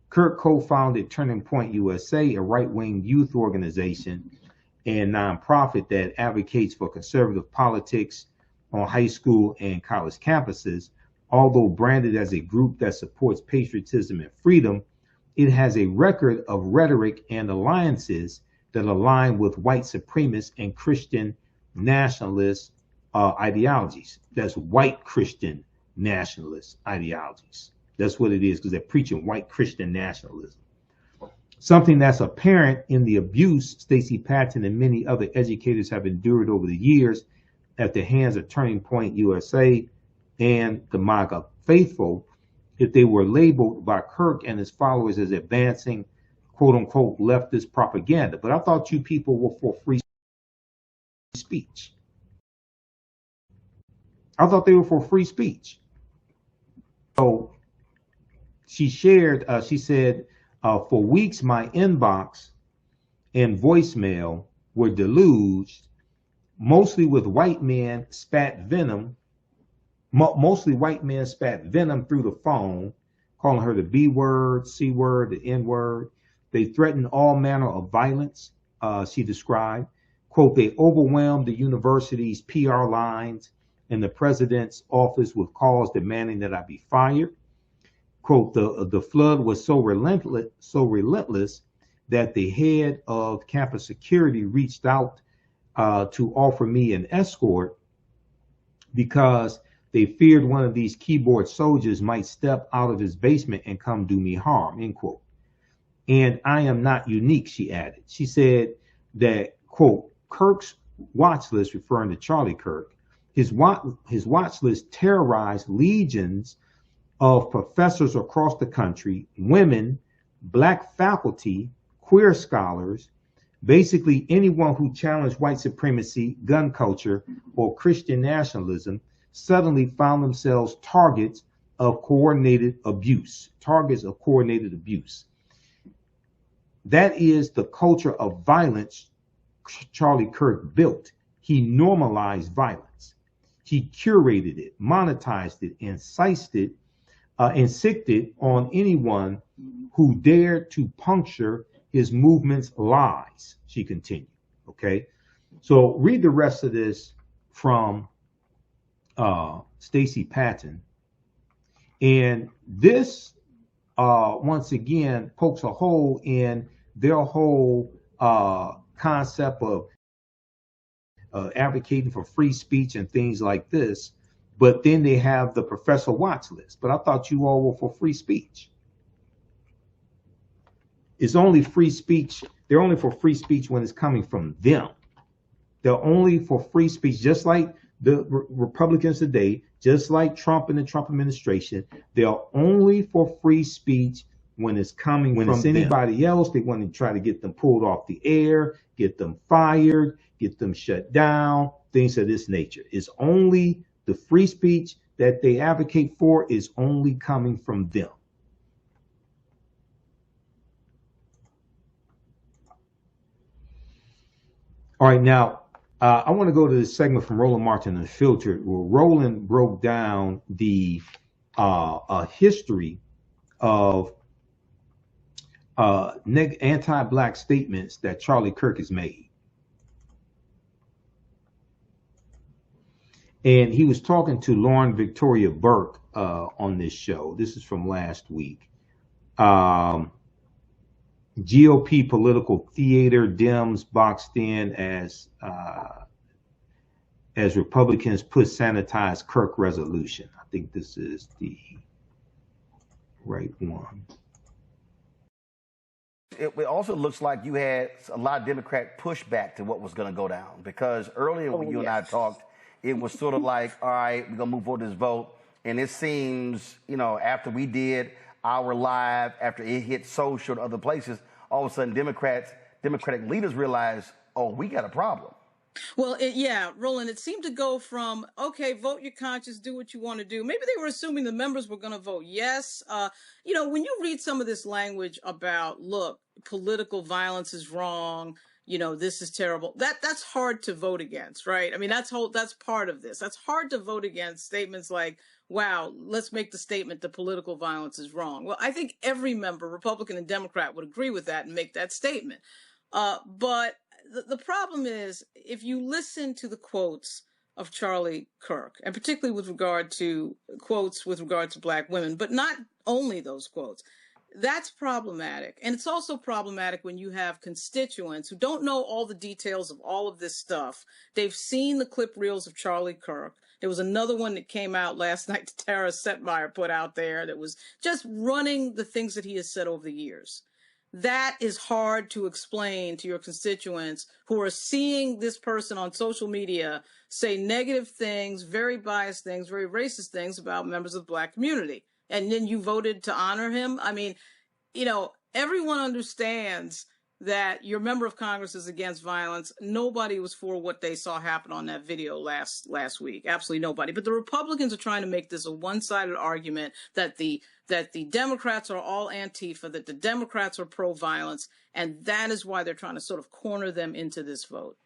Kirk co-founded Turning Point USA, a right-wing youth organization and nonprofit that advocates for conservative politics on high school and college campuses. Although branded as a group that supports patriotism and freedom, it has a record of rhetoric and alliances that align with white supremacist and Christian nationalist ideologies. That's white Christian nationalist ideologies. That's what it is, because they're preaching white Christian nationalism. Something that's apparent in the abuse Stacey Patton and many other educators have endured over the years at the hands of Turning Point USA and the MAGA faithful, if they were labeled by Kirk and his followers as advancing quote unquote leftist propaganda. But I thought you people were for free speech. I thought they were for free speech. So she shared, she said, for weeks my inbox and voicemail were deluged, mostly with white men spat venom, mostly white men spat venom through the phone, calling her the B word, C word, the N word. They threatened all manner of violence, she described. Quote, they overwhelmed the university's PR lines and the president's office with calls demanding that I be fired. Quote, the flood was so relentless that the head of campus security reached out to offer me an escort because they feared one of these keyboard soldiers might step out of his basement and come do me harm, end quote. And I am not unique, she added. She said that, quote, Kirk's watch list, referring to Charlie Kirk, his watch list terrorized legions of professors across the country, women, black faculty, queer scholars, basically anyone who challenged white supremacy, gun culture, or Christian nationalism suddenly found themselves targets of coordinated abuse. That is the culture of violence Charlie Kirk built. He normalized violence. He curated it, monetized it, incised it on anyone who dared to puncture his movement's lies, she continued. Okay, so read the rest of this from Stacey Patton. And this, once again, pokes a hole in their whole concept of advocating for free speech and things like this. But then they have the Professor Watch List. But I thought you all were for free speech. It's only free speech. They're only for free speech when it's coming from them. They're only for free speech, just like the Republicans today, just like Trump and the Trump administration. They're only for free speech when it's coming from them. When it's anybody else, they want to try to get them pulled off the air, get them fired, get them shut down, things of this nature. It's only the free speech that they advocate for is only coming from them. All right, now I want to go to this segment from Roland Martin Unfiltered, where Roland broke down the history of anti-black statements that Charlie Kirk has made. And he was talking to Lauren Victoria Burke on this show. This is from last week. GOP political theater, Dems boxed in as Republicans put sanitized Kirk resolution. I think this is the right one. It also looks like you had a lot of Democrat pushback to what was going to go down, because earlier when you and I talked, it was sort of like, all right, we're going to move forward this vote. And it seems, you know, after we did our live, after it hit social and other places, all of a sudden Democratic leaders realized, oh, we got a problem. Well, yeah, Roland, it seemed to go from, okay, vote your conscience, do what you want to do. Maybe they were assuming the members were going to vote yes. You know, when you read some of this language about, look, political violence is wrong, you know, this is terrible, that's hard to vote against, right? I mean, that's part of this. That's hard to vote against statements like, wow, let's make the statement that political violence is wrong. Well, I think every member, Republican and Democrat, would agree with that and make that statement. But the problem is, if you listen to the quotes of Charlie Kirk, and particularly with regard to quotes with regard to black women, but not only those quotes, that's problematic. And it's also problematic when you have constituents who don't know all the details of all of this stuff. They've seen the clip reels of Charlie Kirk. There was another one that came out last night that Tara Setmeyer put out there that was just running the things that he has said over the years. That is hard to explain to your constituents who are seeing this person on social media say negative things, very biased things, very racist things about members of the black community. And then you voted to honor him. I mean, you know, everyone understands that your member of Congress is against violence. Nobody was for what they saw happen on that video last week. Absolutely nobody. But the Republicans are trying to make this a one-sided argument that the Democrats are all Antifa, that the Democrats are pro-violence, and that is why they're trying to sort of corner them into this vote.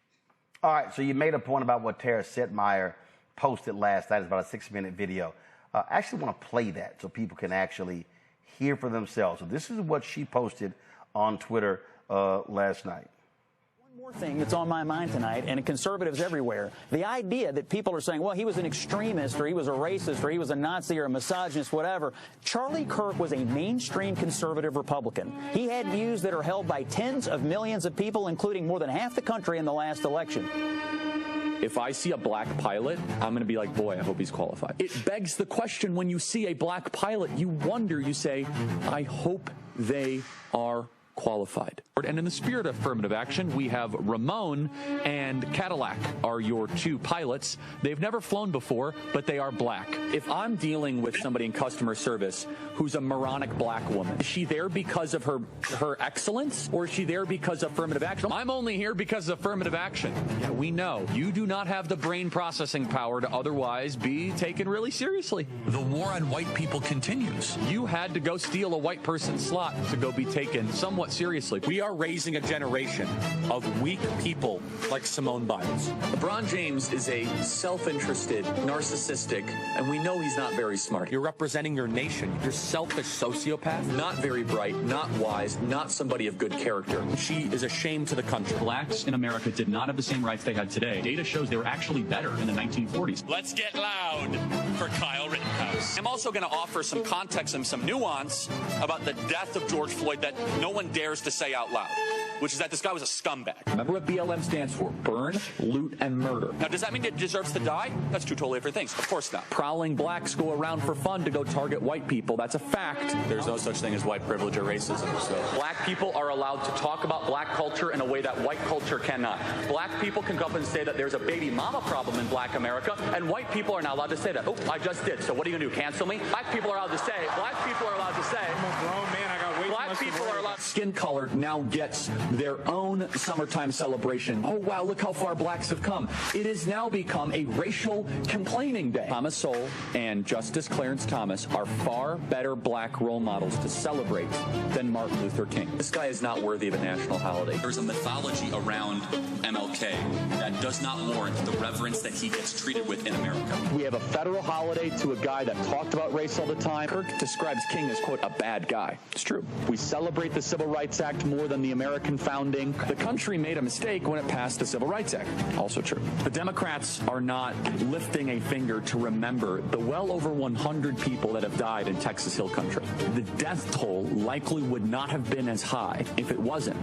All right, so you made a point about what Tara Setmeyer posted last night. It's about a 6-minute video. I actually want to play that so people can actually hear for themselves. So this is what she posted on Twitter last night. One more thing that's on my mind tonight, and conservatives everywhere, the idea that people are saying, well, he was an extremist, or he was a racist, or he was a Nazi, or a misogynist, whatever. Charlie Kirk was a mainstream conservative Republican. He had views that are held by tens of millions of people, including more than half the country in the last election. If I see a black pilot, I'm going to be like, boy, I hope he's qualified. It begs the question, when you see a black pilot, you wonder, you say, I hope they are qualified. And in the spirit of affirmative action, we have Ramon and Cadillac are your two pilots. They've never flown before, but they are black. If I'm dealing with somebody in customer service who's a moronic black woman, is she there because of her excellence, or is she there because of affirmative action? I'm only here because of affirmative action. Yeah, we know you do not have the brain processing power to otherwise be taken really seriously. The war on white people continues. You had to go steal a white person's slot to go be taken somewhat seriously. We are raising a generation of weak people like Simone Biles. LeBron James is a self-interested, narcissistic, and we know he's not very smart. You're representing your nation. You're selfish sociopath, not very bright, not wise, not somebody of good character. She is a shame to the country. Blacks in America did not have the same rights they had today. Data shows they were actually better in the 1940s. Let's get loud for Kyle Rittenhouse. I'm also going to offer some context and some nuance about the death of George Floyd that no one dares to say out loud, which is that this guy was a scumbag. Remember what BLM stands for? Burn, loot, and murder. Now, does that mean it deserves to die? That's two totally different things. Of course not. Prowling blacks go around for fun to go target white people. That's a fact. There's no such thing as white privilege or racism. So black people are allowed to talk about black culture in a way that white culture cannot. Black people can go up and say that there's a baby mama problem in black America, and white people are not allowed to say that. Oh, I just did. So what are you going to do, cancel me? Black people are allowed to say. Black people are allowed to say. I'm a grown man. I got way too much Black people are allowed. Skin color now gets their own summertime celebration. Oh, wow, look how far blacks have come. It has now become a racial complaining day. Thomas Sowell and Justice Clarence Thomas are far better black role models to celebrate than Martin Luther King. This guy is not worthy of a national holiday. There's a mythology around MLK that does not warrant the reverence that he gets treated with in America. We have a federal holiday to a guy that talked about race all the time. Kirk describes King as, quote, a bad guy. It's true. We celebrate the Civil Rights Act more than the American founding. The country made a mistake when it passed the Civil Rights Act. Also true. The Democrats are not lifting a finger to remember the well over 100 people that have died in Texas Hill Country. The death toll likely would not have been as high if it wasn't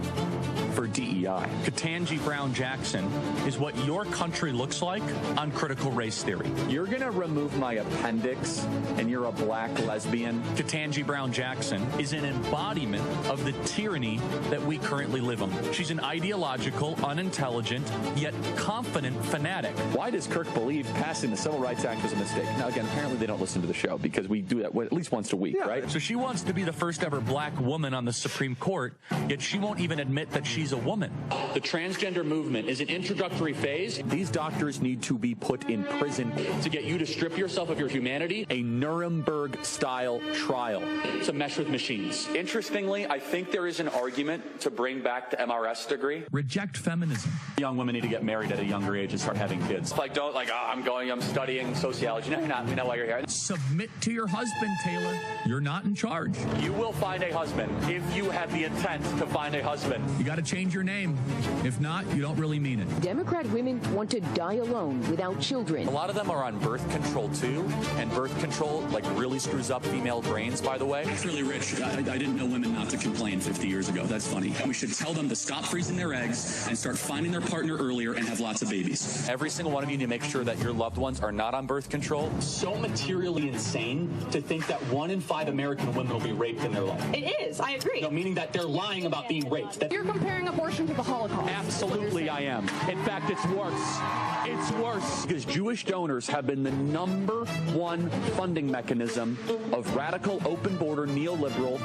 for DEI. Ketanji Brown Jackson is what your country looks like on critical race theory. You're going to remove my appendix and you're a black lesbian. Ketanji Brown Jackson is an embodiment of the tyranny that we currently live under. She's an ideological, unintelligent, yet confident fanatic. Why does Kirk believe passing the Civil Rights Act was a mistake? Now, again, apparently they don't listen to the show because we do that at least once a week, right? So she wants to be the first ever black woman on the Supreme Court, yet she won't even admit that she's a woman. The transgender movement is an introductory phase. These doctors need to be put in prison to get you to strip yourself of your humanity. A Nuremberg-style trial to mesh with machines. Interestingly, I think there is an argument to bring back the MRS degree. Reject feminism. Young women need to get married at a younger age and start having kids. I'm studying sociology. No, you're not. We know why you're here. Submit to your husband, Taylor. You're not in charge. You will find a husband if you have the intent to find a husband. You got to change your name. If not, you don't really mean it. Democrat women want to die alone without children. A lot of them are on birth control too, and birth control really screws up female brains, by the way. It's really rich. I didn't know women not to complain 50 years ago. That's funny. We should tell them to stop freezing their eggs and start finding their partner earlier and have lots of babies. Every single one of you need to make sure that your loved ones are not on birth control. So materially insane to think that 1 in 5 American women will be raped in their life. It is. I agree. No, meaning that they're lying about being raped. You're comparing abortion to the Holocaust. Absolutely, I am. In fact, it's worse. It's worse. Because Jewish donors have been the #1 funding mechanism of radical, open border, neoliberal,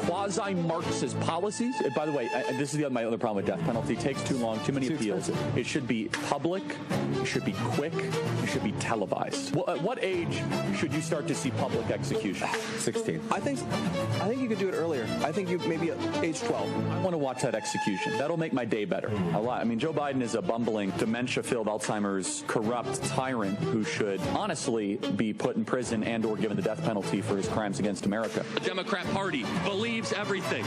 quasi-Marxist policies. By the way, this is my other problem with death penalty. It takes too long, too many appeals. It should be public. It should be quick. It should be televised. At what age should you start to see public execution? 16. I think you could do it earlier. I think you maybe at age 12. I want to watch that execution. That'll make my day better. A lot. I mean, Joe Biden is a bumbling, dementia-filled, Alzheimer's, corrupt tyrant who should honestly be put in prison and or given the death penalty for his crimes against America. The Democrat Party believes everything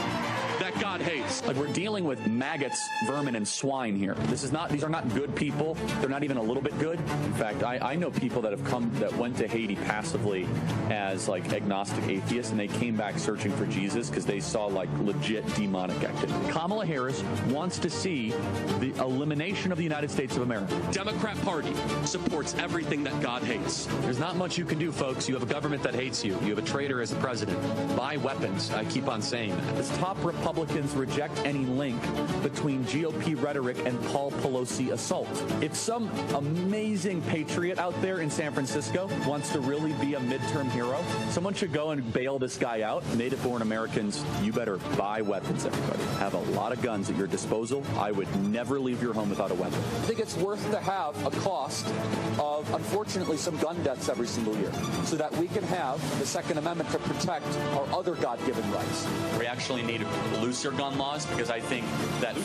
that God hates. We're dealing with maggots, vermin, and swine here. These are not good people. They're not even a little bit good. In fact, I know people that went to Haiti passively as agnostic atheists, and they came back searching for Jesus because they saw legit demonic activity. Kamala Harris wants to see the elimination of the United States of America. Democrat Party supports everything that God hates. There's not much you can do, folks. You have a government that hates you. You have a traitor as the president. Buy weapons. I keep on saying that. As top Republicans reject any link between GOP rhetoric and Paul Pelosi assault. If some amazing patriot out there in San Francisco wants to really be a midterm hero, someone should go and bail this guy out. Native-born Americans, you better buy weapons, everybody. Have a lot of guns at your disposal. I would never leave your home without a weapon. I think it's worth to have a cost of, unfortunately, some gun deaths every single year so that we can have the Second Amendment to protect our other God-given rights. We actually need looser gun laws because I think that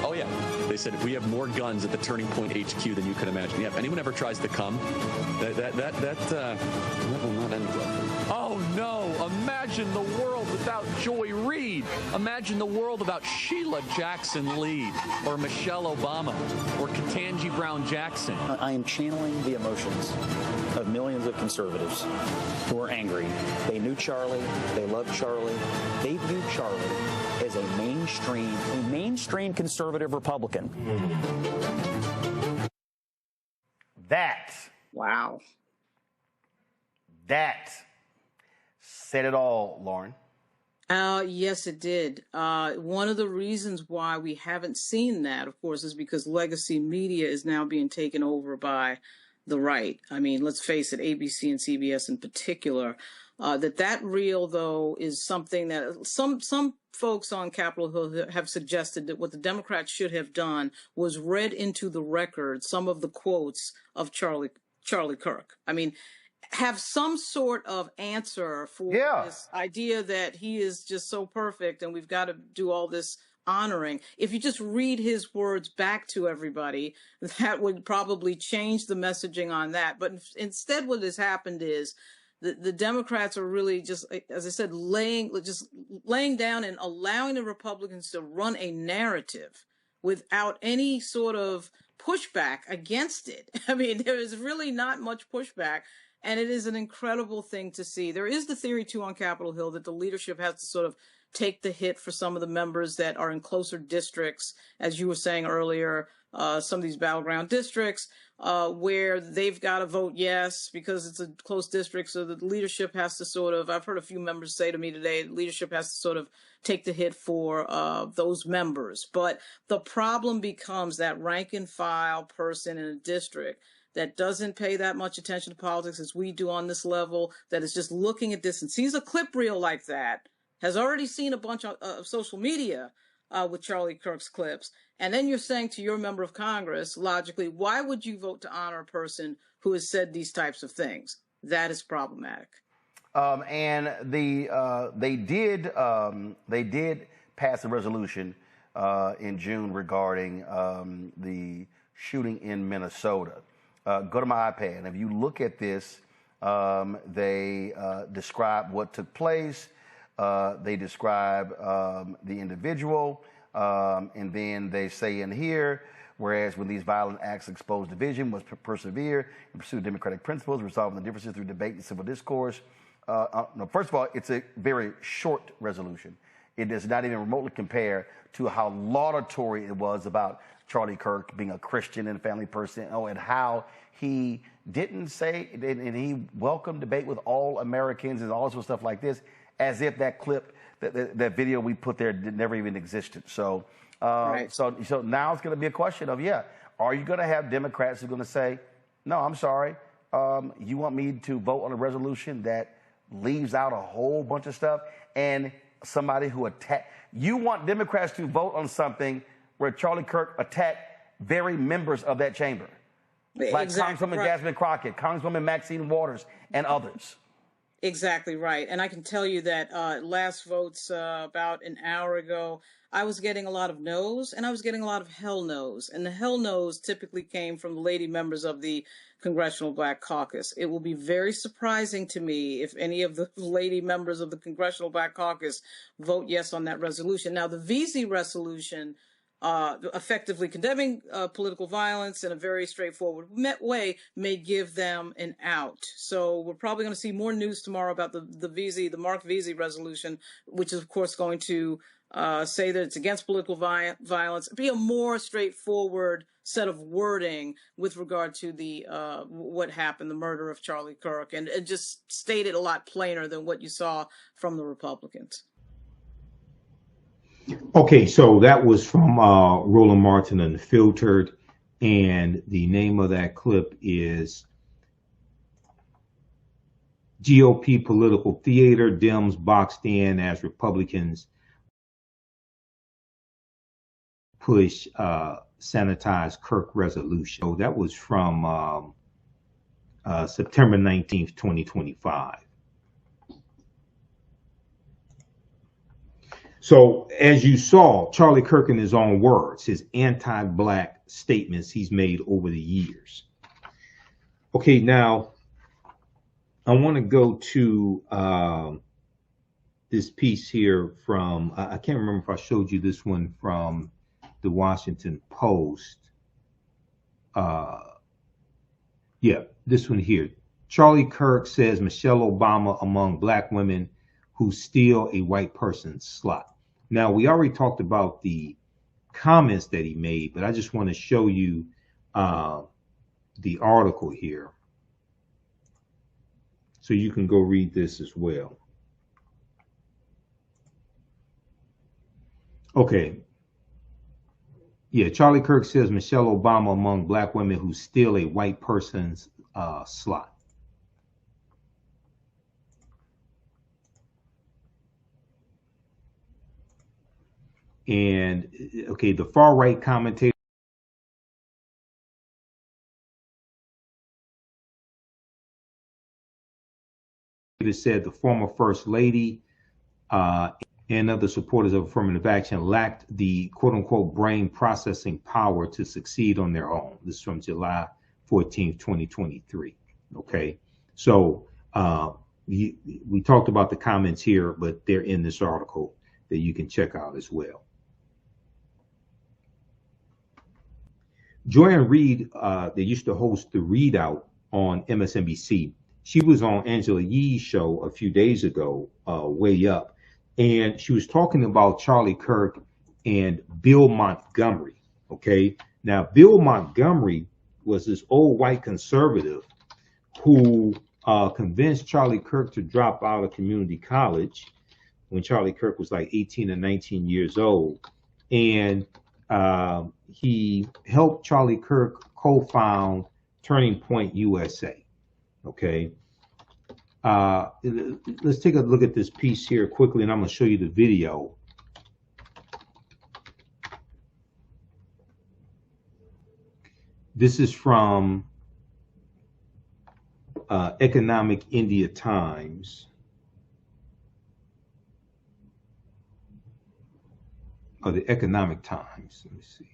Oh, yeah. They said we have more guns at the Turning Point HQ than you can imagine. Yeah, if anyone ever tries to come, that will not end well. Oh, no. Imagine the world without Joy Reid. Imagine the world without Sheila Jackson Lee or Michelle Obama or Ketanji Brown Jackson. I am channeling the emotions of millions of conservatives who are angry. They knew Charlie. They loved Charlie. They viewed Charlie as a mainstream conservative Republican. Wow. That said it all, Lauren. Yes, it did. One of the reasons why we haven't seen that, of course, is because legacy media is now being taken over by the right. I mean, let's face it, ABC and CBS in particular That reel, though, is something that some folks on Capitol Hill have suggested that what the Democrats should have done was read into the record some of the quotes of Charlie Kirk. I mean, have some sort of answer for this idea that he is just so perfect and we've got to do all this honoring. If you just read his words back to everybody, that would probably change the messaging on that. But instead, what has happened is the Democrats are really just, as I said, laying down and allowing the Republicans to run a narrative without any sort of pushback against it. I mean, there is really not much pushback. And it is an incredible thing to see. There is the theory, too, on Capitol Hill that the leadership has to sort of take the hit for some of the members that are in closer districts, as you were saying earlier, some of these battleground districts where they've got to vote yes because it's a close district. So the leadership has to sort of, I've heard a few members say to me today, the leadership has to sort of take the hit for those members. But the problem becomes that rank and file person in a district that doesn't pay that much attention to politics as we do on this level, that is just looking at this and sees a clip reel like that, has already seen a bunch of social media with Charlie Kirk's clips, and then you're saying to your member of Congress, logically, why would you vote to honor a person who has said these types of things? That is problematic. And they did pass a resolution in June regarding the shooting in Minnesota. Go to my iPad, and if you look at this, they describe what took place. They describe the individual, and then they say in here, whereas when these violent acts expose division, must persevere and pursue democratic principles, resolving the differences through debate and civil discourse. No, first of all, it's a very short resolution. It does not even remotely compare to how laudatory it was about Charlie Kirk being a Christian and family person, and how he didn't say, and he welcomed debate with all Americans and all sorts of stuff like this, as if that clip, that video we put there never even existed. So, right. so now it's going to be a question of, are you going to have Democrats who are going to say, no, I'm sorry, you want me to vote on a resolution that leaves out a whole bunch of stuff, and somebody who you want Democrats to vote on something where Charlie Kirk attacked very members of that chamber, like exactly Congresswoman right. Jasmine Crockett, Congresswoman Maxine Waters, and others. Exactly right. And I can tell you that last votes about an hour ago, I was getting a lot of no's and I was getting a lot of hell no's. And the hell no's typically came from the lady members of the Congressional Black Caucus. It will be very surprising to me if any of the lady members of the Congressional Black Caucus vote yes on that resolution. Now, the VZ resolution, effectively condemning political violence in a very straightforward way, may give them an out. So we're probably going to see more news tomorrow about the VZ, the Mark VZ resolution, which is, of course, going to say that it's against political violence, be a more straightforward set of wording with regard to the what happened, the murder of Charlie Kirk, and just state it a lot plainer than what you saw from the Republicans. Okay, so that was from Roland Martin Unfiltered, and the name of that clip is GOP Political Theater, Dems boxed in as Republicans push sanitized Kirk resolution. So that was from September 19th, 2025. So as you saw, Charlie Kirk, in his own words, his anti-Black statements he's made over the years. Okay, now I want to go to this piece here from, I can't remember if I showed you this one from the Washington Post. Yeah, this one here. Charlie Kirk says Michelle Obama among Black women who steal a white person's slot. Now, we already talked about the comments that he made, but I just want to show you the article here so you can go read this as well. Okay. Yeah, Charlie Kirk says Michelle Obama among Black women who steal a white person's slot. And okay, the far right commentator said the former First Lady and other supporters of affirmative action lacked the quote unquote brain processing power to succeed on their own. This is from July 14th, 2023. Okay, so we talked about the comments here, but they're in this article that you can check out as well. Joanne Reed, that used to host the Readout on MSNBC, she was on Angela Yee's show a few days ago, Way Up, and she was talking about Charlie Kirk and Bill Montgomery. Okay, now Bill Montgomery was this old white conservative who convinced Charlie Kirk to drop out of community college when Charlie Kirk was like 18 or 19 years old. And he helped Charlie Kirk co-found Turning Point USA. Okay. Let's take a look at this piece here quickly, and I'm going to show you the video. This is from Economic India Times. Or the Economic Times. Let me see.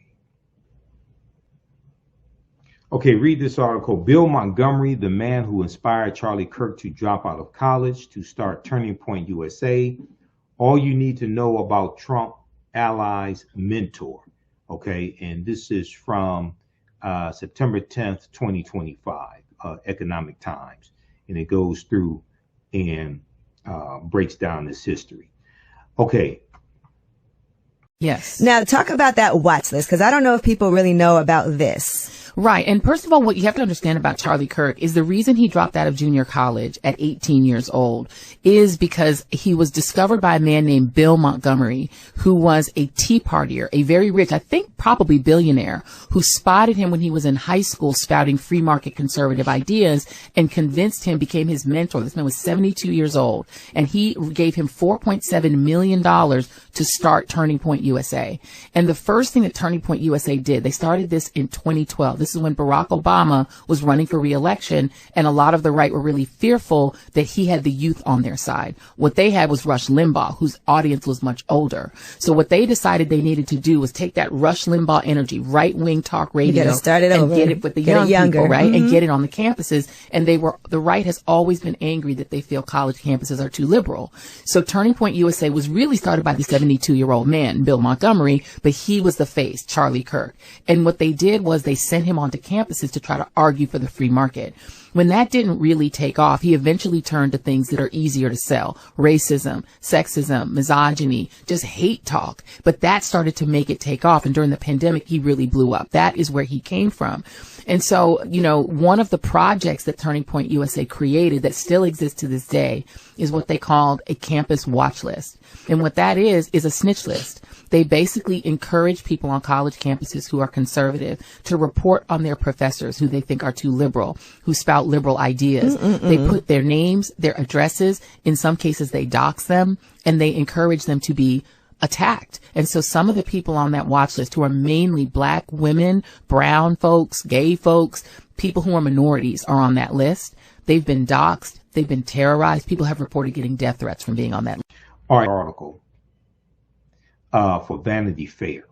Okay, read this article. Bill Montgomery, the man who inspired Charlie Kirk to drop out of college to start Turning Point USA. All you need to know about Trump allies mentor. Okay, and this is from September 10th, 2025, Economic Times. And it goes through and breaks down this history. Okay. Yes. Now, talk about that watch list, because I don't know if people really know about this. Right. And first of all, what you have to understand about Charlie Kirk is the reason he dropped out of junior college at 18 years old is because he was discovered by a man named Bill Montgomery, who was a Tea Partier, a very rich, I think probably billionaire, who spotted him when he was in high school spouting free market conservative ideas and convinced him, became his mentor. This man was 72 years old, and he gave him $4.7 million to start Turning Point USA. And the first thing that Turning Point USA did, they started this in 2012. This is when Barack Obama was running for re-election, and a lot of the right were really fearful that he had the youth on their side. What they had was Rush Limbaugh, whose audience was much older. So what they decided they needed to do was take that Rush Limbaugh energy, right-wing talk radio, and get it with the young people, right? Mm-hmm. And get it on the campuses. And the right has always been angry that they feel college campuses are too liberal. So Turning Point USA was really started by the 72-year-old man, Bill Montgomery, but he was the face, Charlie Kirk. And what they did was they sent him onto campuses to try to argue for the free market. When that didn't really take off, he eventually turned to things that are easier to sell. Racism, sexism, misogyny, just hate talk. But that started to make it take off. And during the pandemic, he really blew up. That is where he came from. And so, one of the projects that Turning Point USA created that still exists to this day is what they called a campus watch list. And what that is a snitch list. They basically encourage people on college campuses who are conservative to report on their professors who they think are too liberal, who spout liberal ideas. They put their names, their addresses. In some cases, they dox them, and they encourage them to be attacked. And so some of the people on that watch list, who are mainly black women, brown folks, gay folks, people who are minorities, are on that list. They've been doxxed. They've been terrorized. People have reported getting death threats from being on that list. All right, article for Vanity Fair.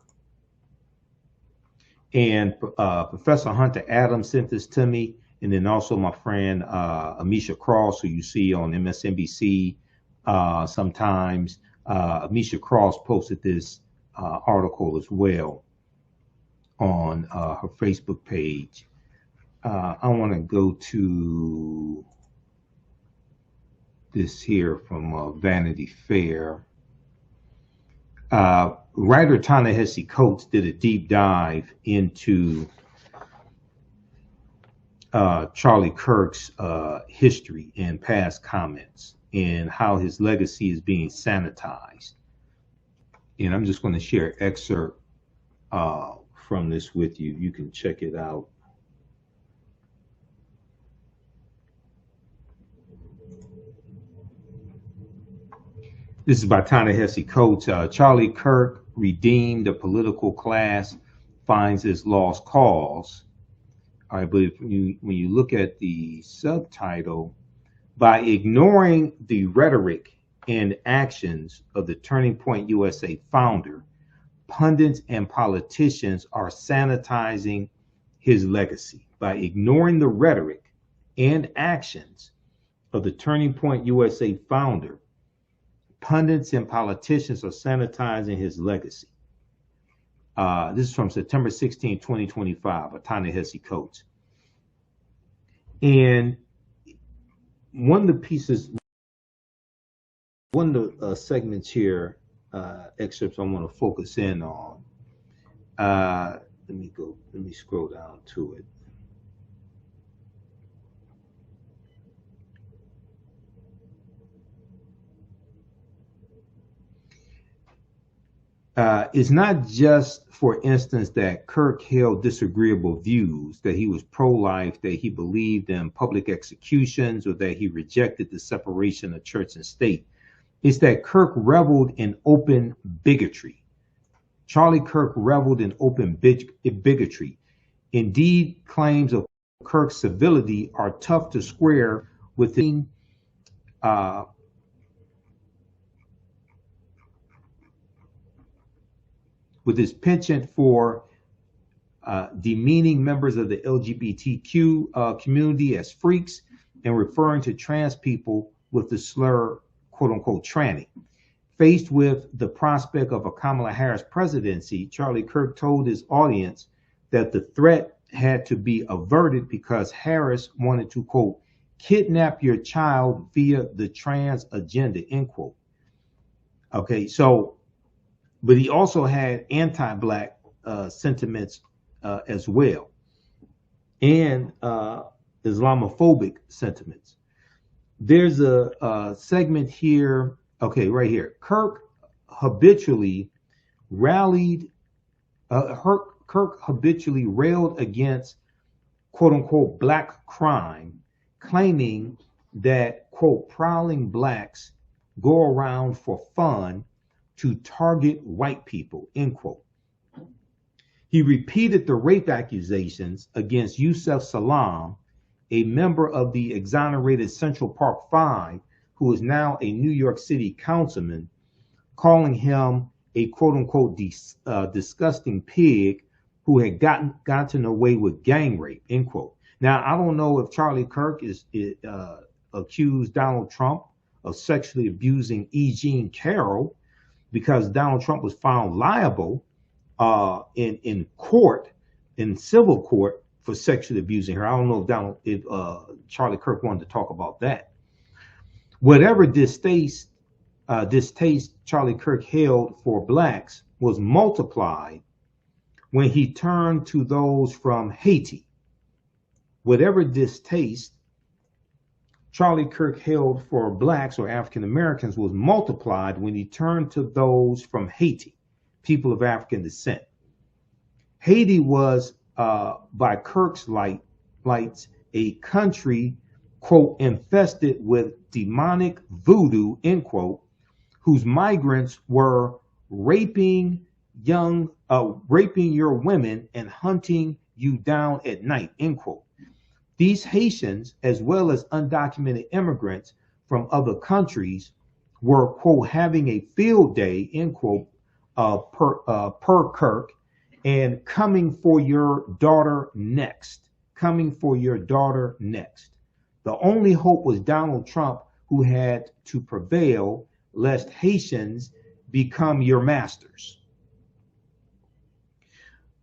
And Professor Hunter Adams sent this to me, and then also my friend Amisha Cross, who you see on MSNBC sometimes. Amisha Cross posted this article as well on her Facebook page. I want to go to this here from Vanity Fair. Writer Ta-Nehisi Coates did a deep dive into Charlie Kirk's history and past comments and how his legacy is being sanitized. And I'm just going to share an excerpt from this with you. You can check it out. This is by Ta-Nehisi Coates. Charlie Kirk redeem the political class finds its lost cause. All right, but when you look at the subtitle, by ignoring the rhetoric and actions of the Turning Point USA founder, pundits and politicians are sanitizing his legacy. By ignoring the rhetoric and actions of the Turning Point USA founder, pundits and politicians are sanitizing his legacy. This is from September 16, 2025, a Ta-Nehisi Coates. And one of the segments here, excerpts I want to focus in on. Let me scroll down to it. It's not just, for instance, that Kirk held disagreeable views, that he was pro-life, that he believed in public executions, or that he rejected the separation of church and state. It's that Kirk reveled in open bigotry. Charlie Kirk reveled in open bigotry. Indeed, claims of Kirk's civility are tough to square with his penchant for demeaning members of the LGBTQ community as freaks and referring to trans people with the slur, quote unquote, tranny. Faced with the prospect of a Kamala Harris presidency, Charlie Kirk told his audience that the threat had to be averted because Harris wanted to, quote, kidnap your child via the trans agenda, end quote. Okay, so, but he also had anti-Black sentiments as well, and Islamophobic sentiments. There's a segment here, okay, right here. Kirk habitually railed against, quote unquote, Black crime, claiming that, quote, prowling Blacks go around for fun to target white people, end quote. He repeated the rape accusations against Yusef Salaam, a member of the exonerated Central Park Five, who is now a New York City councilman, calling him a quote unquote disgusting pig who had gotten away with gang rape, end quote. Now, I don't know if Charlie Kirk accused Donald Trump of sexually abusing E. Jean Carroll, because Donald Trump was found liable in court, in civil court, for sexually abusing her. I don't know if Charlie Kirk wanted to talk about that. Whatever distaste Charlie Kirk held for Blacks was multiplied when he turned to those from Haiti. Whatever distaste Charlie Kirk held for Blacks or African Americans was multiplied when he turned to those from Haiti, people of African descent. Haiti was, by Kirk's lights, a country, quote, infested with demonic voodoo, end quote, whose migrants were raping your women and hunting you down at night, end quote. These Haitians, as well as undocumented immigrants from other countries, were, quote, having a field day, end quote, per Kirk, and coming for your daughter next. Coming for your daughter next. The only hope was Donald Trump, who had to prevail lest Haitians become your masters.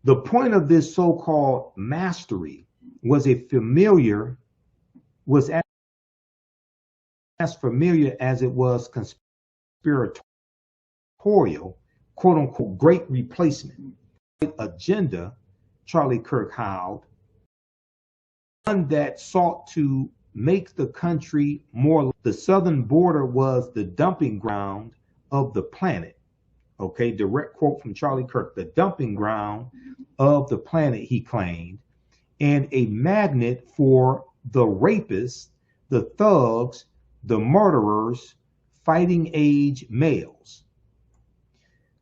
The point of this so-called mastery was as familiar as it was conspiratorial, quote unquote, great replacement agenda, Charlie Kirk howled, one that sought to make the country more. The southern border was the dumping ground of the planet. Okay, direct quote from Charlie Kirk, the dumping ground of the planet, he claimed, and a magnet for the rapists, the thugs, the murderers, fighting age males.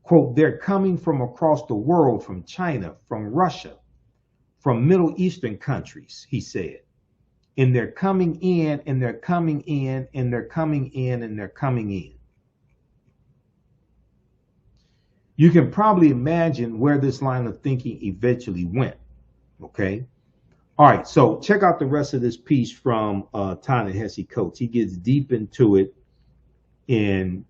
Quote, they're coming from across the world, from China, from Russia, from Middle Eastern countries, he said. And they're coming in, and they're coming in, and they're coming in, and they're coming in. You can probably imagine where this line of thinking eventually went. Okay. All right. So check out the rest of this piece from Ta-Nehisi Coates. He gets deep into it in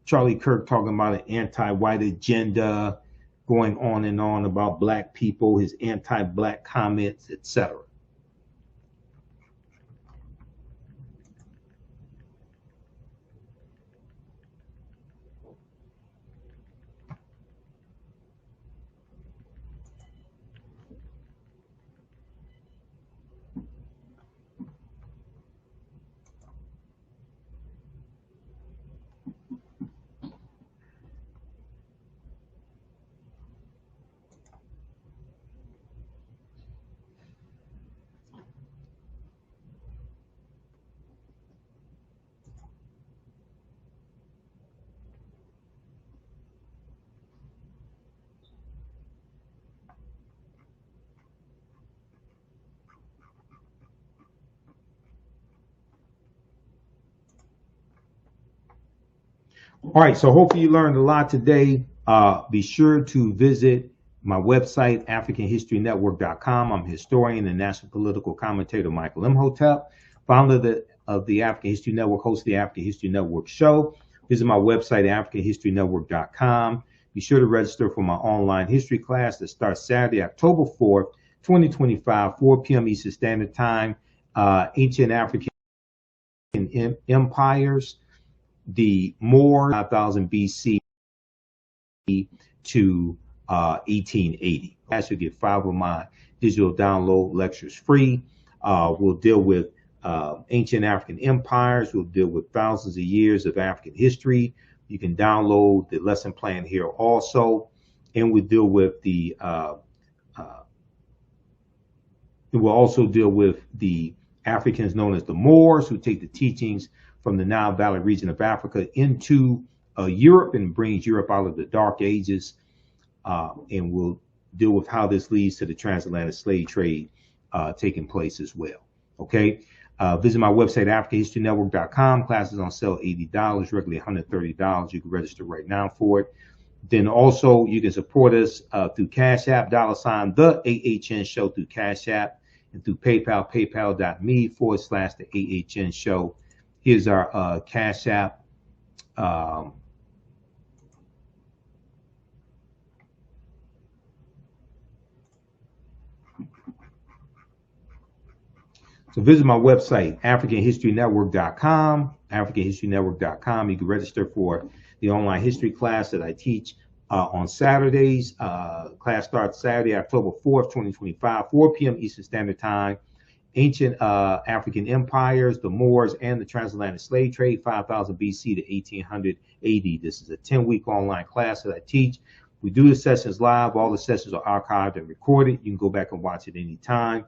Charlie Kirk talking about an anti-white agenda, going on and on about black people, his anti-black comments, etc. All right, so hopefully you learned a lot today. Be sure to visit my website, AfricanHistoryNetwork.com. I'm historian and national political commentator Michael Imhotep, founder of the African History Network, host of the African History Network show. Visit my website, AfricanHistoryNetwork.com. Be sure to register for my online history class that starts Saturday, October 4th, 2025, 4 p.m. Eastern Standard Time. Ancient African empires, the Moors, 5000 BC to 1880. As you get 5 of my digital download lectures free. We'll deal with ancient African empires. We'll deal with thousands of years of African history. You can download the lesson plan here also. And we'll deal with the, we'll also deal with the Africans known as the Moors, who take the teachings from the Nile Valley region of Africa into Europe and brings Europe out of the Dark Ages. And we'll deal with how this leads to the transatlantic slave trade taking place as well. Okay. Visit my website, AfricanHistoryNetwork.com. Classes on sale $80, regularly $130. You can register right now for it. Then also you can support us through Cash App, $ the AHN show through Cash App, and through PayPal, paypal.me/the AHN show. Here's our Cash App. So visit my website, AfricanHistoryNetwork.com, AfricanHistoryNetwork.com. You can register for the online history class that I teach on Saturdays. Class starts Saturday, October 4th, 2025, 4 p.m. Eastern Standard Time. Ancient African empires, the Moors, and the transatlantic slave trade, 5000 BC to 1800 AD. This is a 10-week online class that I teach. We do the sessions live. All the sessions are archived and recorded. You can go back and watch it anytime.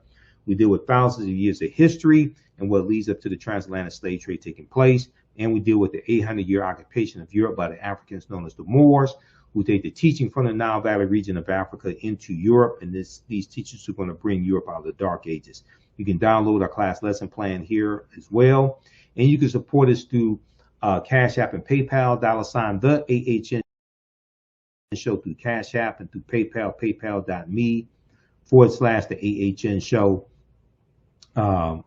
We deal with thousands of years of history and what leads up to the transatlantic slave trade taking place. And we deal with the 800-year occupation of Europe by the Africans known as the Moors, who take the teaching from the Nile Valley region of Africa into Europe. And these teachers are going to bring Europe out of the Dark Ages. You can download our class lesson plan here as well. And you can support us through Cash App and PayPal, $ the AHN show through Cash App, and through PayPal, paypal.me/the AHN show.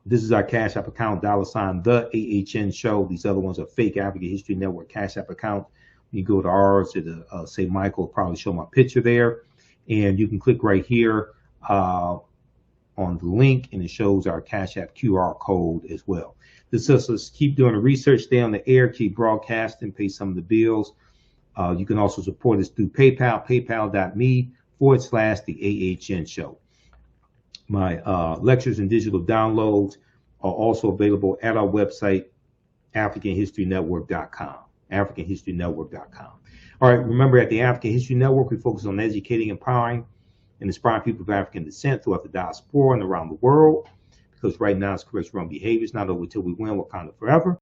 This is our Cash App account, $ the AHN show. These other ones are fake African History Network Cash App account. You go to ours, it'll say Michael, probably show my picture there. And you can click right here on the link, and it shows our Cash App QR code as well. This lets us keep doing the research, stay on the air, keep broadcasting, pay some of the bills. You can also support us through PayPal, paypal.me/the AHN show. My lectures and digital downloads are also available at our website, AfricanHistoryNetwork.com. AfricanHistoryNetwork.com. All right, remember, at the African History Network, we focus on educating, empowering, and inspiring people of African descent throughout the diaspora and around the world. Because right now it's correct wrong behaviors, not over till we win, Wakanda forever.